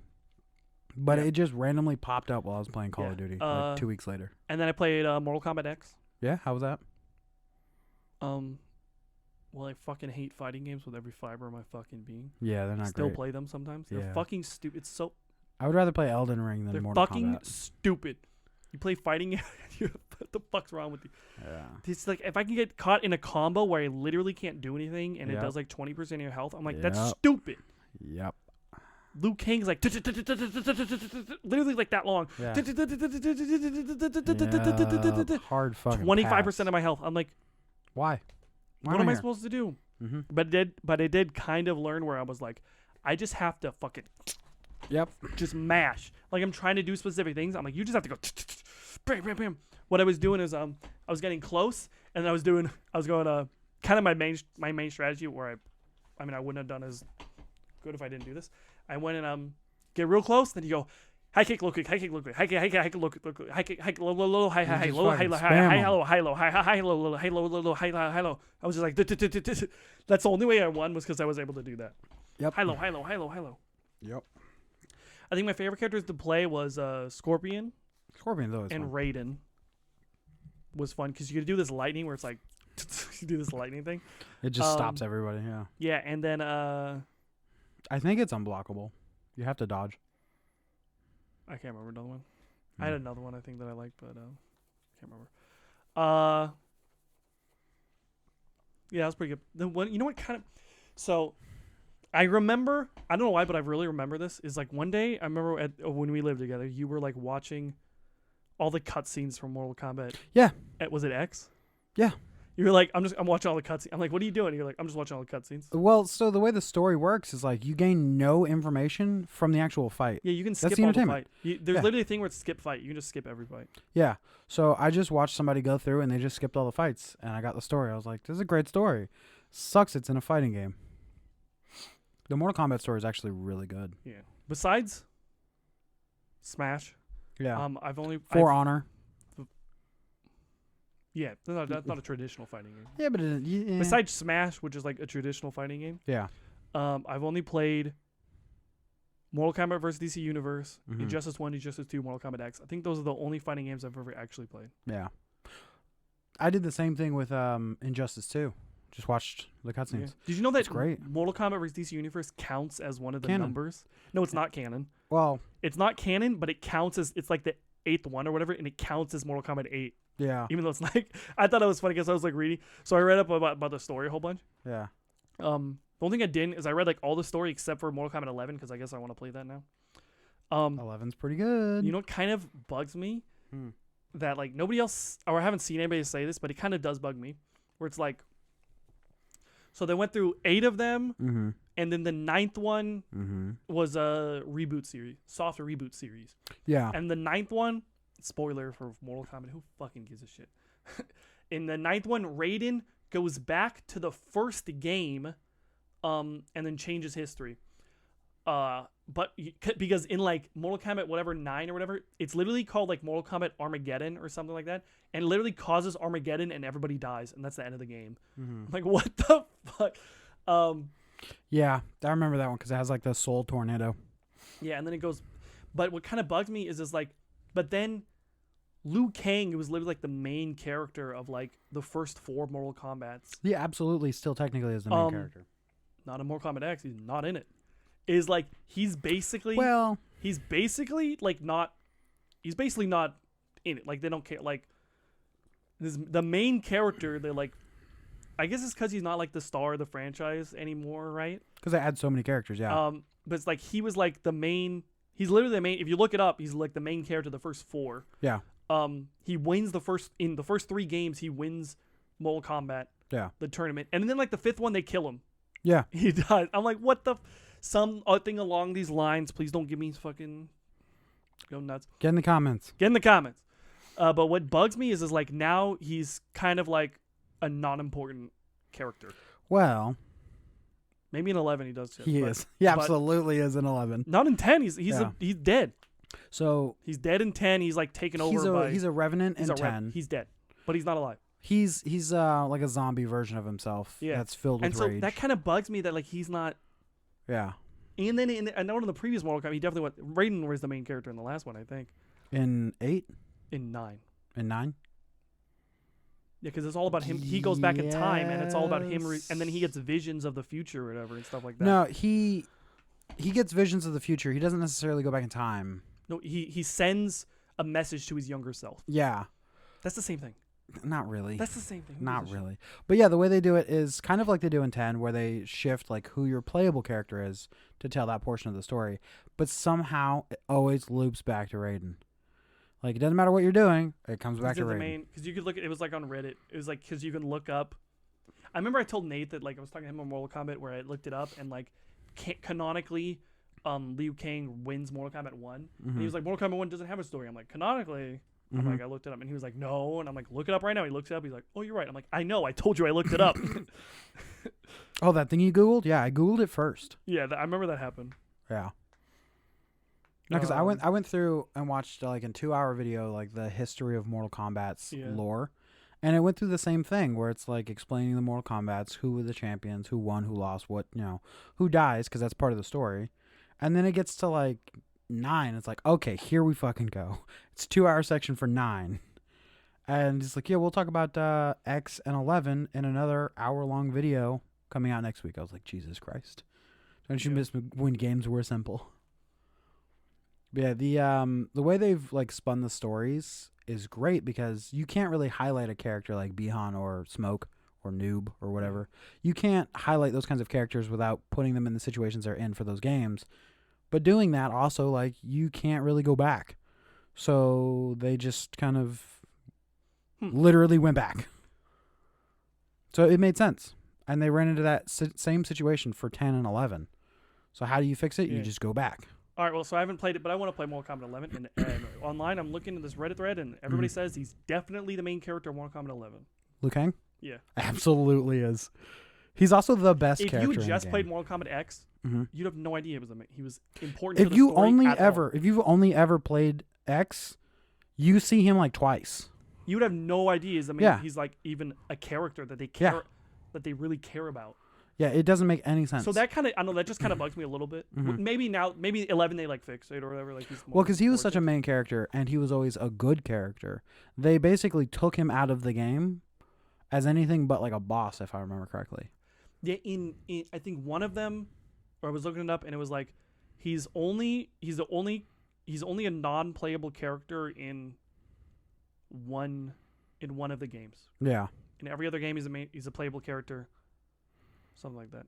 but Yeah. it just randomly popped up while I was playing Call Yeah. of Duty like 2 weeks later. And then I played Mortal Kombat X. Yeah, how was that? Well, I fucking hate fighting games with every fiber of my fucking being. Yeah, they're not Still great. play them sometimes. They're Yeah. fucking stupid. It's so I would rather play Elden Ring than they're Mortal fucking Kombat. stupid. You play fighting games. What the fuck's wrong with you? Yeah. It's like if I can get caught in a combo where I literally can't do anything and it Yep. does like 20% of your health, I'm like, that's Yep. stupid. Yep. Liu Kang's like literally like that long. Yeah. Yeah, hard fucking 25% of my health. I'm like, Why? what am I supposed to do? Mm-hmm. But I did kind of learn where I was like, I just have to fucking Yep. just mash. Like I'm trying to do specific things. I'm like, you just have to go bam, bam, bam. What I was doing is I was getting close and then I was going kind of my main strategy where I mean I wouldn't have done as good if I didn't do this. I went and get real close, then you go high kick, low kick, high kick, low kick, high kick, low kick, high kick, low, low, high, high, low, high, low, high, low, high, low, high, high, low, low, high, low, low, high, high, low. I was just like, that's the only way I won was because I was able to do that. Yep. High, low, high, low, high, low, high, low. Yep. I think my favorite characters to play was Scorpion Scorpion's always and fun. Raiden. Was fun because you could do this lightning where it's like you do this lightning thing. It just stops everybody. Yeah. Yeah, and then I think it's unblockable. You have to dodge. I can't remember another one. I had another one I think that I liked, but can't remember. Yeah, that was pretty good. The one, you know what kind of, so I remember, I don't know why, but I really remember this is like one day I remember when we lived together, you were like watching all the cutscenes from Mortal Kombat. Yeah. Was it X? Yeah. You were like, I'm watching all the cutscenes. I'm like, what are you doing? You're like, I'm just watching all the cutscenes. Well, so the way the story works is like you gain no information from the actual fight. Yeah, you can That's skip the all the entertainment. fight. There's Yeah. literally a thing where it's skip fight. You can just skip every fight. Yeah. So I just watched somebody go through and they just skipped all the fights and I got the story. I was like, this is a great story. Sucks it's in a fighting game. The Mortal Kombat story is actually really good. Yeah. Besides Smash, Yeah. I've only For Honor. yeah, that's not a traditional fighting game. Yeah, but yeah. Besides Smash, which is like a traditional fighting game, Yeah. I've only played Mortal Kombat vs. DC Universe, Mhm. Injustice 1, Injustice 2, Mortal Kombat X. I think those are the only fighting games I've ever actually played. Yeah. I did the same thing with Injustice 2. Just watched the Yeah. cutscenes. Did you know that It's great. Mortal Kombat vs. DC Universe counts as one of the Canon. numbers? No, it's not canon. Well, It's not canon, but it counts as it's like the 8th one or whatever, and it counts as Mortal Kombat 8. yeah. Even though it's like, I thought it was funny because I was like reading. So I read up about the story a whole bunch. Yeah. The only thing I didn't is I read like all the story except for Mortal Kombat 11 because I guess I want to play that now. 11's pretty good. You know what kind of bugs me? Hmm. That like nobody else, or I haven't seen anybody say this, but it kind of does bug me. Where it's like, so they went through 8 of them, Mm-hmm. and then the 9th one Mm-hmm. was a reboot series, soft reboot series. Yeah. And the 9th one, spoiler for Mortal Kombat, who fucking gives a shit? In the 9th one, Raiden goes back to the first game, and then changes history. Because in like Mortal Kombat whatever 9 or whatever, it's literally called like Mortal Kombat Armageddon or something like that, and it literally causes Armageddon and everybody dies, and that's the end of the game. Mm-hmm. I'm like, what the fuck? Yeah, I remember that one because it has like the soul tornado. Yeah, and then it goes, but what kind of bugs me is like, but then Liu Kang was literally like the main character of like the first 4 Mortal Kombats. He absolutely still technically is the main character. Not in Mortal Kombat X. He's not in it. Is like he's basically Well, he's basically like not. He's basically not in it. Like they don't care. Like the main character. They're like. I guess it's because he's not like the star of the franchise anymore, right? because they add so many characters, yeah. But it's like he was like the main. He's literally the main. If you look it up, he's like the main character of the first 4. Yeah. He wins the first 3 games. He wins Mortal Kombat. Yeah. The tournament, and then like the 5th one, they kill him. Yeah. He dies. I'm like, what the? Something along these lines. Please don't give me fucking go nuts. Get in the comments. Get in the comments. But what bugs me is like now he's kind of like a non-important character. Well, Maybe in 11 he does. he is. He absolutely is in 11. Not in 10. He's dead. So He's dead in 10. He's like taken over by. he's a revenant in a 10. He's dead, but he's not alive. He's like a zombie version of himself. Yeah. That's filled with And so rage. that kind of bugs me that like he's not. Yeah. And then I know in the previous Mortal Kombat he definitely Raiden was the main character in the last one, I think. In 8? In 9. In 9? Yeah, because it's all about him. He goes back in time, and it's all about him. Yes. And then he gets visions of the future or whatever and stuff like that. No, he gets visions of the future. He doesn't necessarily go back in time. No, he sends a message to his younger self. Yeah. That's the same thing. Not really. That's the same thing. Not really. But yeah, the way they do it is kind of like they do in 10, where they shift like who your playable character is to tell that portion of the story. But somehow it always loops back to Raiden. Like, it doesn't matter what you're doing, it comes back to Raiden. Because you could look at it was like on Reddit. It was like because you can look up. I remember I told Nate that like I was talking to him on Mortal Kombat where I looked it up and like canonically, Liu Kang wins Mortal Kombat 1. And he was like, Mortal Kombat 1 doesn't have a story. I'm like, canonically. I'm like, I looked it up, and he was like, no, and I'm like, look it up right now. He looks it up. He's like, oh, you're right. I'm like, I know. I told you I looked it up. Oh, that thing you Googled? Yeah, I Googled it first. Yeah, I remember that happened. Yeah. No, because I went through and watched like in 2-hour video like the history of Mortal Kombat's lore, and it went through the same thing where it's like explaining the Mortal Kombats, who were the champions, who won, who lost, what who dies because that's part of the story, and then it gets to like 9. It's like, okay, here we fucking go. It's a 2-hour section for 9, and it's like, yeah, we'll talk about X and 11 in another hour-long video coming out next week. I was like, Jesus Christ, don't you miss when games were simple? Yeah, the way they've like spun the stories is great because you can't really highlight a character like Bihan or Smoke or Noob or whatever. You can't highlight those kinds of characters without putting them in the situations they're in for those games. But doing that also, like, you can't really go back. So they just kind of literally went back. So it made sense. And they ran into that same situation for 10 and 11. So how do you fix it? Yeah. You just go back. All right, well, so I haven't played it, but I want to play Mortal Kombat 11. And online, I'm looking at this Reddit thread, and everybody says he's definitely the main character of Mortal Kombat 11. Liu Kang? Yeah. Absolutely is. He's also the best if character you in just the played game. Mortal Kombat X, you'd have no idea he was important. If you've only ever played X, you see him like twice. You would have no idea. He's like even a character that they care, that they really care about. Yeah, it doesn't make any sense. So that kind of, I know that just kind of bugs me a little bit. Maybe 11 they like fix it or whatever. Like because he was such a main character and he was always a good character. They basically took him out of the game as anything but like a boss, if I remember correctly. Yeah, in I think one of them, or I was looking it up and it was like he's only a non-playable character in one of the games. Yeah. In every other game, he's a playable character. Something like that.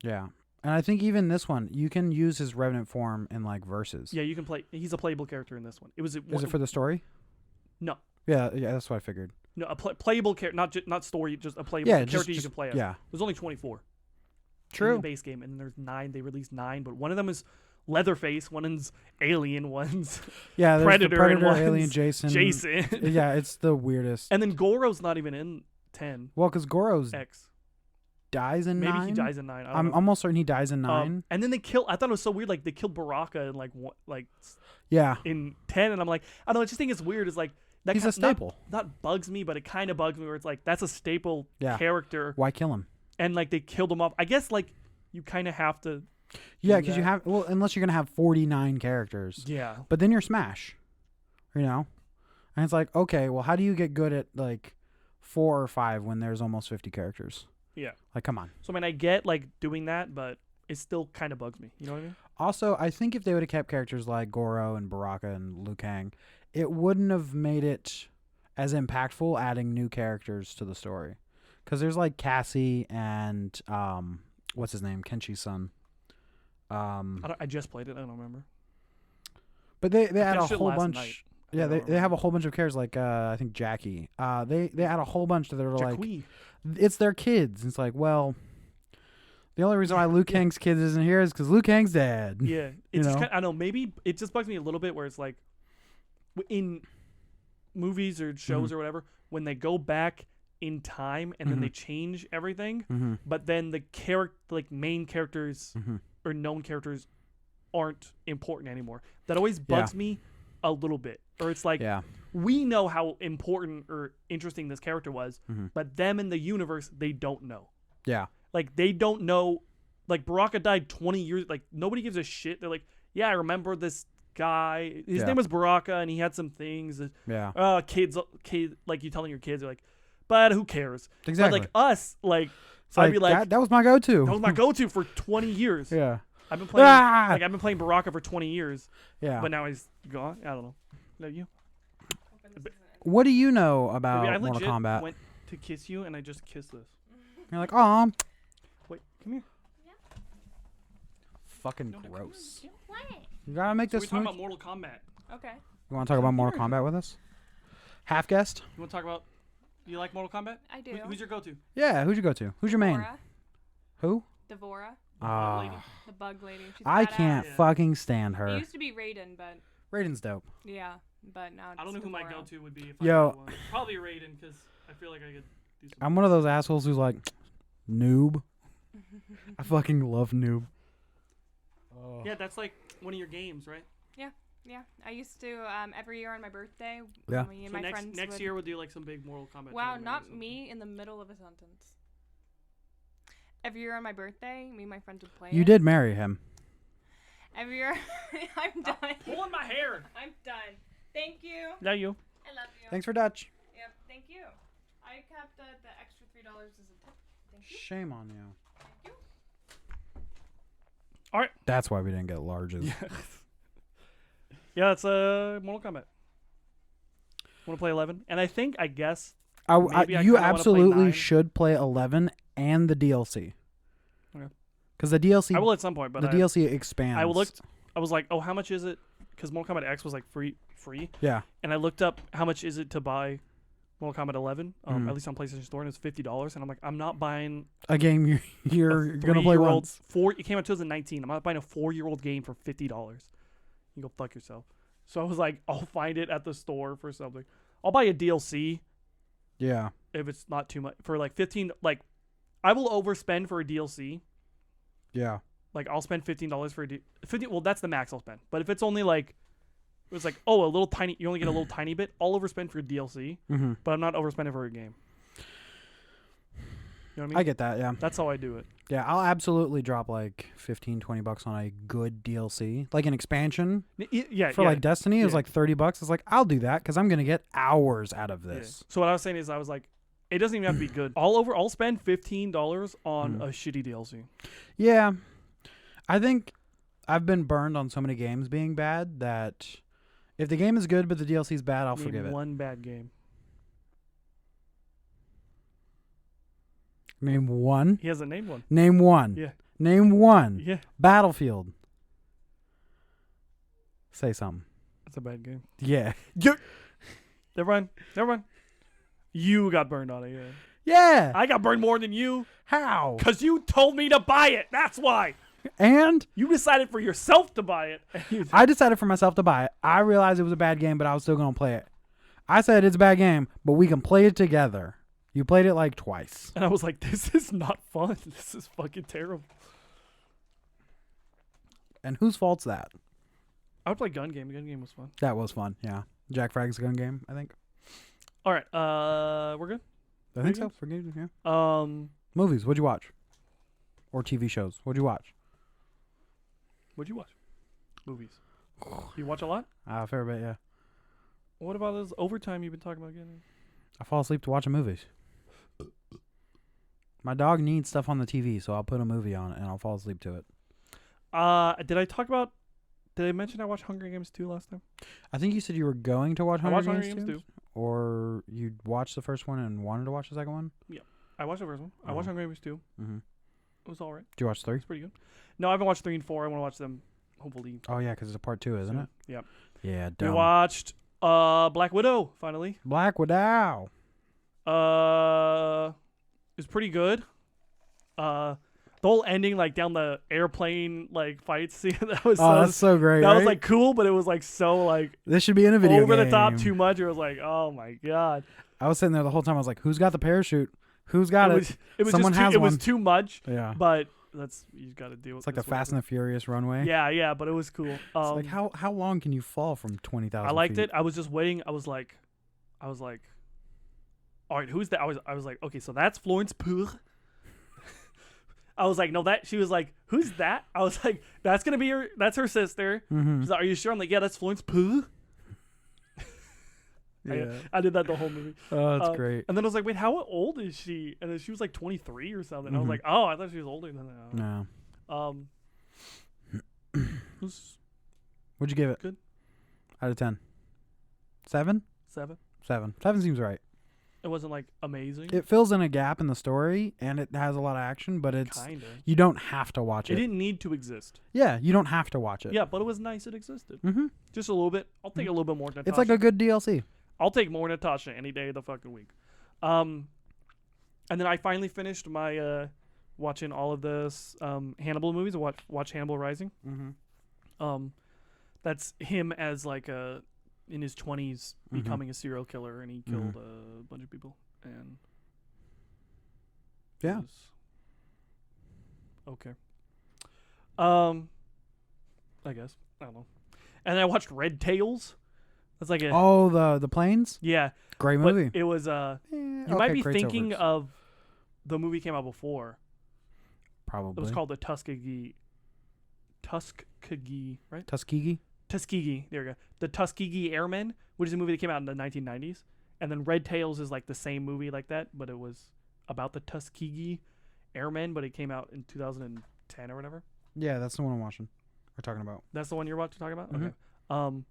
Yeah. And I think even this one, you can use his Revenant form in like verses. Yeah, you can play. He's a playable character in this one. Is it for the story? No. Yeah, that's what I figured. No, a playable character, not story, just a playable character you can play as. Yeah. There's only 24. True. In the base game, and then there's 9. They released 9, but one of them is Leatherface, one's Alien, one's Predator, and one's Alien, Jason. Yeah, it's the weirdest. And then Goro's not even in 10. Well, because Goro's X dies in 9. Maybe he dies in 9. I'm almost certain he dies in 9. And then they kill. I thought it was so weird. Like they killed Baraka in in 10, and I'm like, I don't know. I just think it's weird. It's like that he's a staple. Not bugs me, but it kind of bugs me. Where it's like that's a staple character. Why kill him? And like they killed him off. I guess like you kind of have to. Yeah, because you have unless you're gonna have 49 characters. Yeah. But then you're Smash. And it's like, okay, well, how do you get good at like 4 or 5 when there's almost 50 characters? Yeah. Like, come on. So I mean, I get like doing that, but it still kind of bugs me. You know what I mean? Also, I think if they would have kept characters like Goro and Baraka and Liu Kang, it wouldn't have made it as impactful adding new characters to the story. Because there's like Cassie and what's his name, Kenshi's son. I just played it. I don't remember. But they add a finished it whole last bunch. night. Yeah, I they don't have a remember. whole bunch of characters like I think Jackie. They add a whole bunch that are like Jacqui. it's their kids. It's like, well, the only reason why Liu Kang's kids isn't here is because Liu Kang's dead. Yeah, it's just know? I don't know. Maybe it just bugs me a little bit where it's like in movies or shows or whatever when they go back in time and then they change everything, Mm-hmm. but then the main characters or known characters aren't important anymore. That always bugs me a little bit. Or it's like Yeah. we know how important or interesting this character was, Mm-hmm. but them in the universe they don't know. Yeah. Like they don't know. Like Baraka died 20 years. Like nobody gives a shit. They're like, yeah, I remember this guy. His Yeah. name was Baraka, and he had some things. Yeah. Kid, like you telling your kids, they're like, but who cares? Exactly. But like us, like It's I'd be like, that was my go-to. that was my go-to for 20 years. Yeah. I've been playing. Ah! Like I've been playing Baraka for 20 years, Yeah. but now he's gone. I don't know. No, you? What do you know about I Mortal legit Kombat? went to kiss you, and I just kissed this. You're like, oh, Wait, come here. fucking No, come gross. here. What? You gotta make So this we're talking smooth. about Mortal Kombat. Okay. You want to talk about Mortal Here. Kombat with us? Half guest? You want to talk about? You like Mortal Kombat? I do. Who's your go-to? Yeah. Who'd you go to? Who's your main? Devora. Who? Devora. lady? The bug lady. She's I badass. can't Yeah. fucking stand It her. used to be Raiden, but Raiden's dope. yeah, but now it's I don't know who my Devora. go-to would be. If Yo. I got one. Probably Raiden because I feel like I could do something. I'm one of those assholes who's like, noob. I fucking love noob. Oh. Yeah, that's like one of your games, right? Yeah, I used to every year on my birthday. Yeah. Me and So my next friends next would... year we'll do like some big Mortal Kombat. Wow, tournament or not something. me in the middle of a sentence. Every year on my birthday, me and my friends would play. You it. did marry him. Every year. I'm done. Pulling my hair. I'm done. Thank you. Now you. I love you. Thanks for Dutch. Yep. Thank you. I kept the extra $3 as a tip. Thank you. Shame on you. Thank you. All right. That's why we didn't get larges. Yeah, that's Mortal Kombat. Want to play 11? And I guess Maybe I You kinda wanna play absolutely 9. should play 11 and the DLC. Okay. Because the DLC, I will at some point, but the DLC expands. I looked. I was like, oh, how much is it? Because Mortal Kombat X was like free, Yeah. and I looked up how much is it to buy Mortal Kombat 11, Mhm. at least on PlayStation Store, and it's $50. And I'm like, I'm not buying A game you're gonna play once. It came out 2019. I'm not buying a 4-year-old game for $50. You go fuck yourself. So I was like, I'll find it at the store for something. I'll buy a DLC Yeah. if it's not too much for like 15. Like, I will overspend for a DLC. Yeah. Like, I'll spend $15 for a 50. Well, that's the max I'll spend. But if it's only like, it was like, oh, a little tiny, you only get a little tiny bit. I'll overspend for a DLC, Mm-hmm. but I'm not overspending for a game. You know what I mean? I get that. Yeah. That's how I do it. Yeah. I'll absolutely drop like $15-$20 on a good DLC, like an expansion Yeah. for like Destiny. It was Yeah. like $30. It's like I'll do that because I'm gonna get hours out of Yeah. this. So what I was saying is, I was like, it doesn't even have to be good. I'll spend $15 on Mhm. a shitty DLC. Yeah. I think I've been burned on so many games being bad that if the game is good but the DLC is bad, I'll Name forgive it. one bad game. Name one. He hasn't named one. Name one. Yeah. Name one. Yeah. Battlefield. Say something. That's a bad game. Yeah. Never mind. You got burned on it, yeah. Yeah. I got burned more than you How? because you told me to buy it. That's why. And You decided for yourself to buy it. I decided for myself to buy it. I realized it was a bad game, but I was still going to play it. I said it's a bad game, but we can play it together. You played it like twice. And I was like, this is not fun. This is fucking terrible. And whose fault's that? I would play Gun Game. Gun Game was fun. That was fun. Yeah. Jack Fragg's gun game, I think. All right. We're good? I think Video so. Forget it, yeah. Movies, what'd you watch? Or TV shows, what'd you watch? What'd you watch? Movies. You watch a lot? A fair bit, yeah. What about this overtime you've been talking about getting? I fall asleep to watching movies. My dog needs stuff on the TV, so I'll put a movie on and I'll fall asleep to it. Did I mention I watched Hunger Games 2 last time? I think you said you were going to watch I watched Hunger Hunger Games Games 2? 2. Or you watched the first one and wanted to watch the second one? I watched the first one. I watched Hunger Games 2. Mm-hmm. It was alright. Did you watch 3? It's pretty good. No, I haven't watched 3 and 4. I want to watch them, hopefully. Oh, yeah, because it's a part 2, isn't soon. it? Yep. Yeah, We dumb. watched Black Widow, finally. Black Widow. It was pretty good. The whole ending, like down the airplane, like fight scene, that was That's so great, that right? was like cool, but it was like so like This should be in a video over game. the top too much. It was like, oh my god. I was sitting there the whole time. I was like, who's got the parachute? Who's got it? It was Someone just has it was one. too much, Yeah. but you got to deal with It's like this the Fast and the Furious runway. Yeah, but it was cool. It's like, how long can you fall from 20,000 I liked feet? it. I was just waiting. I was like, all right, who's that? I was like, okay, so that's Florence Pugh. I was like, no, that. She was like, who's that? I was like, that's her sister. Mm-hmm. She's like, are you sure? I'm like, yeah, that's Florence Pugh. Yeah. I did that the whole movie. Oh, that's great. And then I was like, wait, how old is she? And then she was like 23 or something. I was Mhm. like, oh, I thought she was older than that. No. What'd you give it? Good. Out of 10. 7? 7. 7. 7 seems right. It wasn't like amazing. It fills in a gap in the story, and it has a lot of action, but it's Kinda. you don't have to watch It it. didn't need to exist. Yeah, you don't have to watch it. Yeah, but it was nice it existed. Mm-hmm. Just a little bit. I'll take a little bit more Natasha. It's like a good DLC. I'll take more Natasha any day of the fucking week. And then I finally finished my watching all of this Hannibal movies. I watch Hannibal Rising. Mm-hmm. That's him as like in his 20s becoming a serial killer, and he killed a bunch of people. And it Yeah. was okay. I guess I don't know. And then I watched Red Tails. That's like a Oh, the planes? yeah. Great But movie. it was you might be thinking of the movie came out before. Probably. It was called the Tuskegee, right? Tuskegee? Tuskegee. There we go. The Tuskegee Airmen, which is a movie that came out in the 1990s. And then Red Tails is like the same movie like that, but it was about the Tuskegee Airmen, but it came out in 2010 or whatever. Yeah, that's the one I'm watching. We're talking about. That's the one you're about to talk about? Mhm. Okay.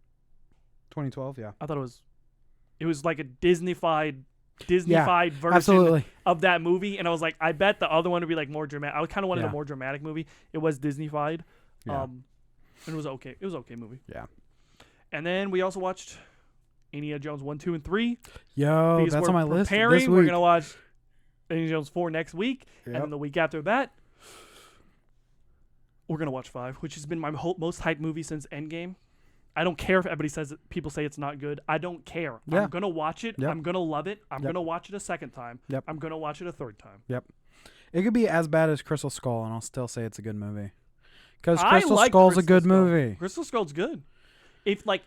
2012, yeah. I thought it was like a Disneyfied version Absolutely. of that movie, and I was like, I bet the other one would be like more dramatic. I kind of wanted Yeah. a more dramatic movie. It was Disneyfied, Yeah. and it was okay. It was an okay movie. Yeah. And then we also watched Indiana Jones 1, 2, and 3. Yo, Because that's we're on my list preparing. this We're week. gonna watch Indiana Jones 4 next week, and Yep. then the week after that, we're gonna watch 5, which has been my most hyped movie since Endgame. I don't care if everybody says people say it's not good. I don't care. Yeah. I'm gonna watch it. Yep. I'm gonna love it. I'm Yep. gonna watch it a second time. Yep. I'm gonna watch it a third time. It could be as bad as Crystal Skull, and I'll still say it's a good movie. Because I Crystal like Skull's a Crystal good Skull. movie. Crystal Skull's good. It's like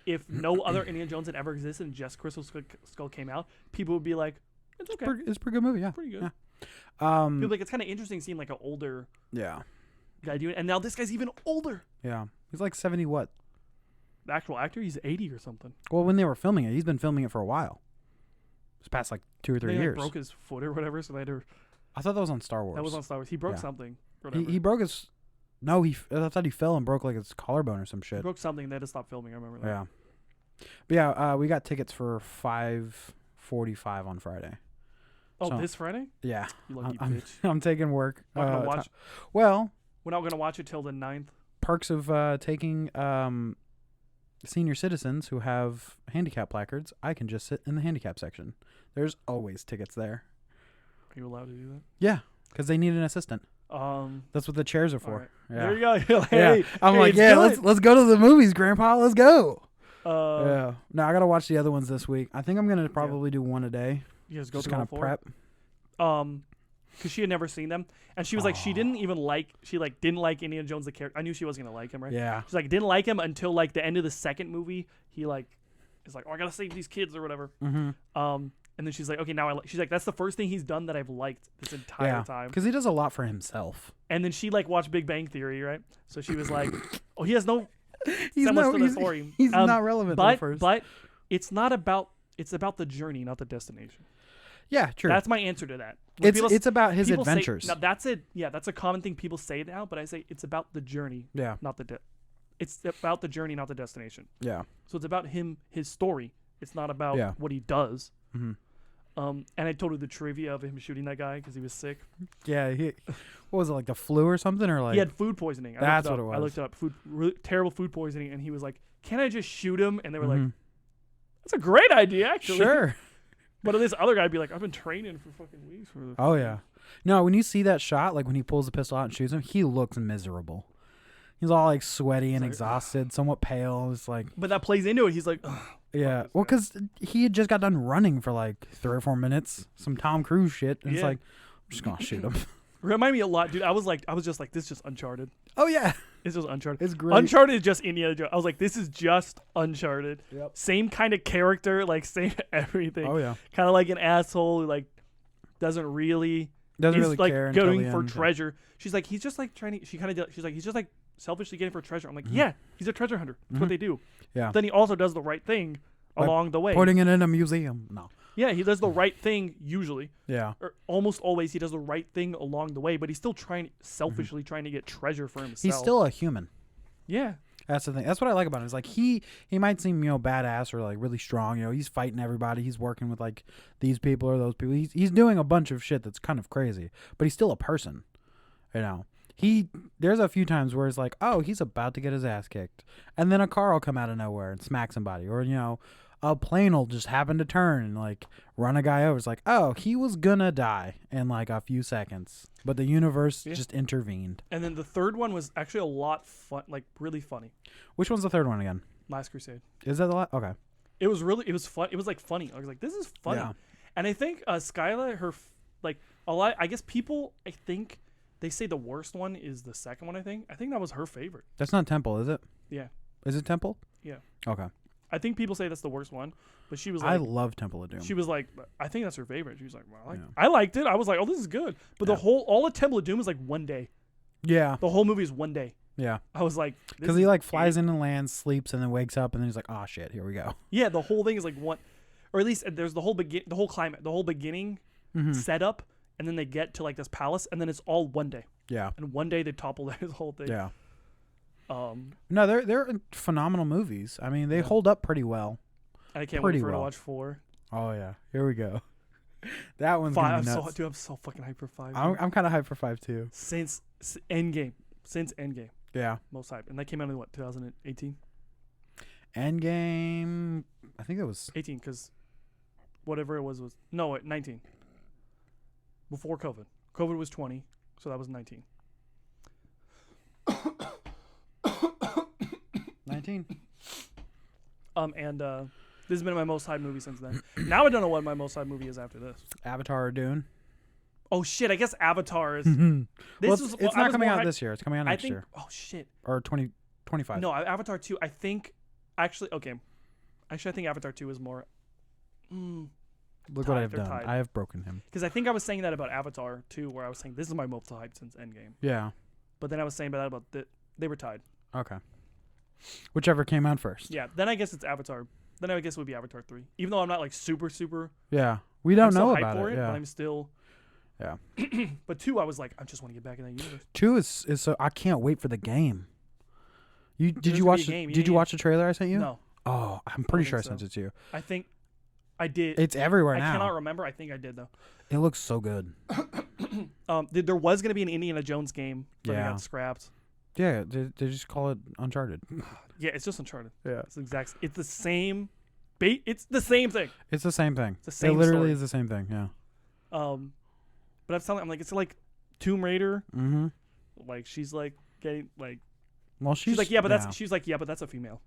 if no other Indiana Jones had ever existed and just Crystal Skull came out, people would be like, it's okay, It's a pretty good movie, yeah. pretty good. Yeah. People would be like, it's kind of interesting seeing like an older Yeah. guy do it, and now this guy's even older. Yeah. He's like 70 what? The actual actor, he's 80 or something. Well, when they were filming it, he's been filming it for a while. It's past like 2 or 3 They like, years. broke his foot or whatever, so they had to. I thought that was on Star Wars. That was on Star Wars. He broke Yeah. something. Or whatever. He broke his. No, I thought he fell and broke like his collarbone or some He shit. broke something. They had to stop filming. I remember that. Yeah. But yeah, we got tickets for 5:45 on Friday. Oh, So- this Friday? Yeah. You lucky I'm bitch. I'm taking work. Not gonna watch. Well, We're not gonna watch it till the 9th. perks of taking senior citizens who have handicap placards, I can just sit in the handicap section. There's always tickets there. Are you allowed to do Yeah, because they need an assistant. that? That's what the chairs are All for. right. Yeah. There you go. You're like, Yeah. hey, I'm hey, like, it's yeah, good. let's go to the movies, Grandpa. Let's go. Yeah. No, I gotta watch the other ones this week. I think I'm gonna probably do one a day. You guys go Just through all kind of 4? prep. Because she had never seen them, and she was like, she didn't like Indiana Jones the character. I knew she wasn't gonna like him, right? Yeah. She's like, didn't like him until like the end of the second movie. He like is like, oh, I gotta save these kids or whatever. Mm-hmm. And then she's like, okay, now I like. She's like, that's the first thing he's done that I've liked this entire time. Because he does a lot for himself. And then she like watched Big Bang Theory, right? So she was like, oh, he has no He's semblance no, to the he's, story. he's not relevant at first. But it's about the journey, not the destination. Yeah, true. That's my answer to that. When It's about his people say- adventures. now that's it. Yeah, that's a common thing people say now, but I say it's about the journey, Yeah, not the it's about the journey, not the destination. yeah. So it's about his story. It's not about Yeah. what he does. Mhm. And I told her the trivia of him shooting that guy because he was sick. Yeah, what was it, like the flu or something, or like He had food poisoning. That's what it I was. looked it up. Terrible food poisoning, and he was like, "Can I just shoot him?" And they were like, Mhm. "That's a great idea, actually." Sure. But this other guy'd be like, "I've been training for fucking weeks for this." Oh yeah. No, when you see that shot, like when he pulls the pistol out and shoots him, he looks miserable. He's all like sweaty and like, exhausted, somewhat pale. It's like, But that plays into it. He's like, "Ugh." yeah. this Well, guy. because he had just got done running for like 3 or 4 minutes, some Tom Cruise shit. And it's Yeah. like, I'm just gonna shoot him. Remind me a lot, dude. I was just like, this is just Uncharted. Oh yeah, It's just Uncharted. it's great. Uncharted is just Indiana Jones. I was like, this is just Uncharted. Yep. Same kind of character, like same everything. Oh yeah, Kind of like an asshole who like doesn't really doesn't is really like care until going the for end. treasure. She's like, he's just like trying to. She's like, he's just like selfishly getting for treasure. I'm like, Mhm. yeah, he's a treasure hunter. That's Mhm. what they do. Yeah, Then he also does the right thing By along the way. putting it in a museum. No. Yeah, he does the right thing usually, Yeah. or almost always. He does the right thing along the way, but he's still selfishly trying to get treasure for himself. He's still a human. yeah. That's the thing. That's what I like about him. Is like he might seem, badass or like really strong. He's fighting everybody. He's working with like these people or those people. He's doing a bunch of shit that's kind of crazy. But he's still a person. There's a few times where it's like, oh, he's about to get his ass kicked, and then a car will come out of nowhere and smack somebody, or a plane will just happen to turn and like run a guy over. It's like, oh, he was gonna die in like a few seconds, but the universe Yeah. just intervened. And then the third one was actually a lot fun, like really funny. Which one's the third one again? Last Crusade. Is that the last? Okay. It was fun. It was like funny. I was like, this is funny. Yeah. And I think Skyla, a lot. I guess people, I think they say the worst one is the second one. I think that was her favorite. That's not Temple, is it? Yeah. Is it Temple? Yeah. Okay. I think people say that's the worst one, but she was I like, love Temple of Doom. she was like, I think that's her favorite. She was like, well, Yeah. I liked it. I was like, oh, this is good. But Yeah. all of Temple of Doom is like one day. Yeah. The whole movie is one day. Yeah. I was like, Because he like flies in and lands, sleeps, and then wakes up, and then he's like, oh shit, here we go. Yeah, the whole thing is like one, or at least there's the whole beginning Mm-hmm. setup, and then they get to like this palace, and then it's all one day. Yeah. And one day they topple his whole thing. Yeah. Um, No, they're phenomenal movies. I mean, they Yeah. hold up pretty well. I can't Pretty wait for her to well. watch 4. Oh yeah, here we go. That one's 5. gonna I'm be so nuts. dude, I'm so fucking hyped for 5. I'm kind of hyped for 5 too. Since Endgame, Yeah. most hyped, and that came out in what 2018, Endgame. I think it was. 18, because whatever it was no wait, 19. Before COVID. COVID was 20, so that was 19. 19. And this has been my most hyped movie since then. Now I don't know what my most hyped movie is after this. Avatar or Dune. Oh shit! I guess Avatar is. Well, This it's, is. it's I not was coming more out hyped- this year. It's coming out I next think. year Oh shit! or 2025. No, Avatar 2. I think. Actually, okay. Actually, I think Avatar 2 is more. Look what tied, I've they're done. tied. I have broken him. Because I think I was saying that about Avatar 2, where I was saying this is my most hyped since Endgame. Yeah. But then I was saying about they were tied. Okay. Whichever came out first. Yeah. Then I guess it's Avatar. Then I guess it would be Avatar 3. Even though I'm not like super. Yeah. We don't I'm still know hyped about for it. it, but Yeah. I'm still. Yeah. But 2, I was like, I just want to get back in that universe. 2 is so I can't wait for the game. Did There's you gonna watch be a game, did you yeah. watch the trailer I sent you? No, Oh, I'm pretty think sure I so. sent it to you. I think I did. It's everywhere I now. cannot remember. I think I did though. It looks so good. There was gonna be an Indiana Jones game, but it Yeah. got scrapped. Yeah, they just call it Uncharted. Yeah, it's just Uncharted. Yeah. It's the exact. It's the same. It's the same thing. It's the same thing. It's the same It literally story. is the same thing, yeah. But I'm like, it's like Tomb Raider. Mm-hmm. Like she's like getting like. Well, She's like, yeah, but that's a female.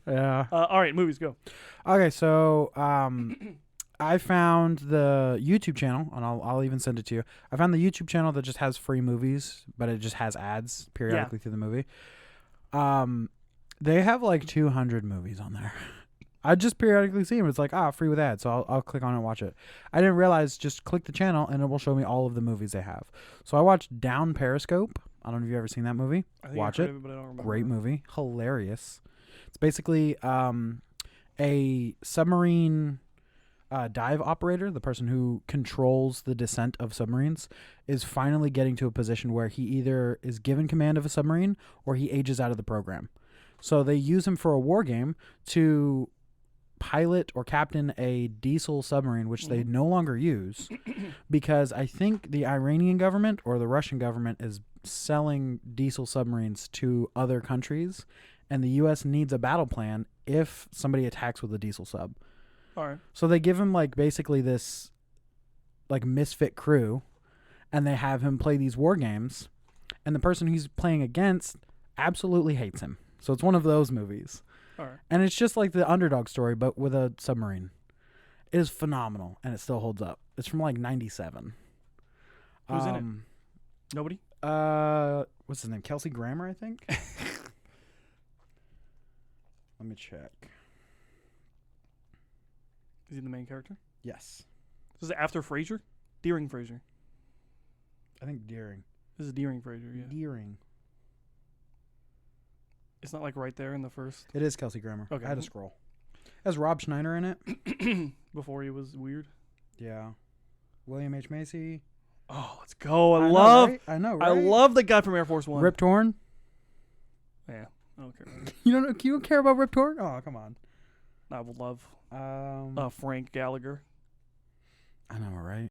Yeah. All right, movies go. Okay, so I found the YouTube channel, and I'll even send it to you. I found the YouTube channel that just has free movies, but it just has ads periodically through the movie. They have like 200 movies on there. I just periodically see them. It's like, free with ads, so I'll click on it and watch it. I didn't realize, just click the channel, and it will show me all of the movies they have. So I watched Down Periscope. I don't know if you've ever seen that movie. I think Watch I've heard it. of but I don't remember. Great movie. Hilarious. It's basically a submarine dive operator, the person who controls the descent of submarines, is finally getting to a position where he either is given command of a submarine or he ages out of the program. So they use him for a war game to pilot or captain a diesel submarine, which they no longer use because I think the Iranian government or the Russian government is selling diesel submarines to other countries, and the U.S. needs a battle plan if somebody attacks with a diesel sub. All right. So they give him like basically this like misfit crew, and they have him play these war games, and the person he's playing against absolutely hates him. So it's one of those movies. All right. And it's just like the underdog story, but with a submarine. It is phenomenal, and it still holds up. It's from like 97. Who's in it? Nobody? What's his name? Kelsey Grammer, I think. Let me check. Is he the main character? Yes. This is after Frasier? Deering Frasier. I think Deering. This is Deering Frasier, yeah. Deering. It's not like right there in the first. It is Kelsey Grammer. Okay. I had to scroll. Has Rob Schneider in it? Before he was weird. Yeah. William H. Macy. Oh, let's go. I know, right? I love the guy from Air Force One. Rip Torn. Yeah. I don't care. You don't care about Rip Torn? Oh, come on. I would love Um, Frank Gallagher. I know, right?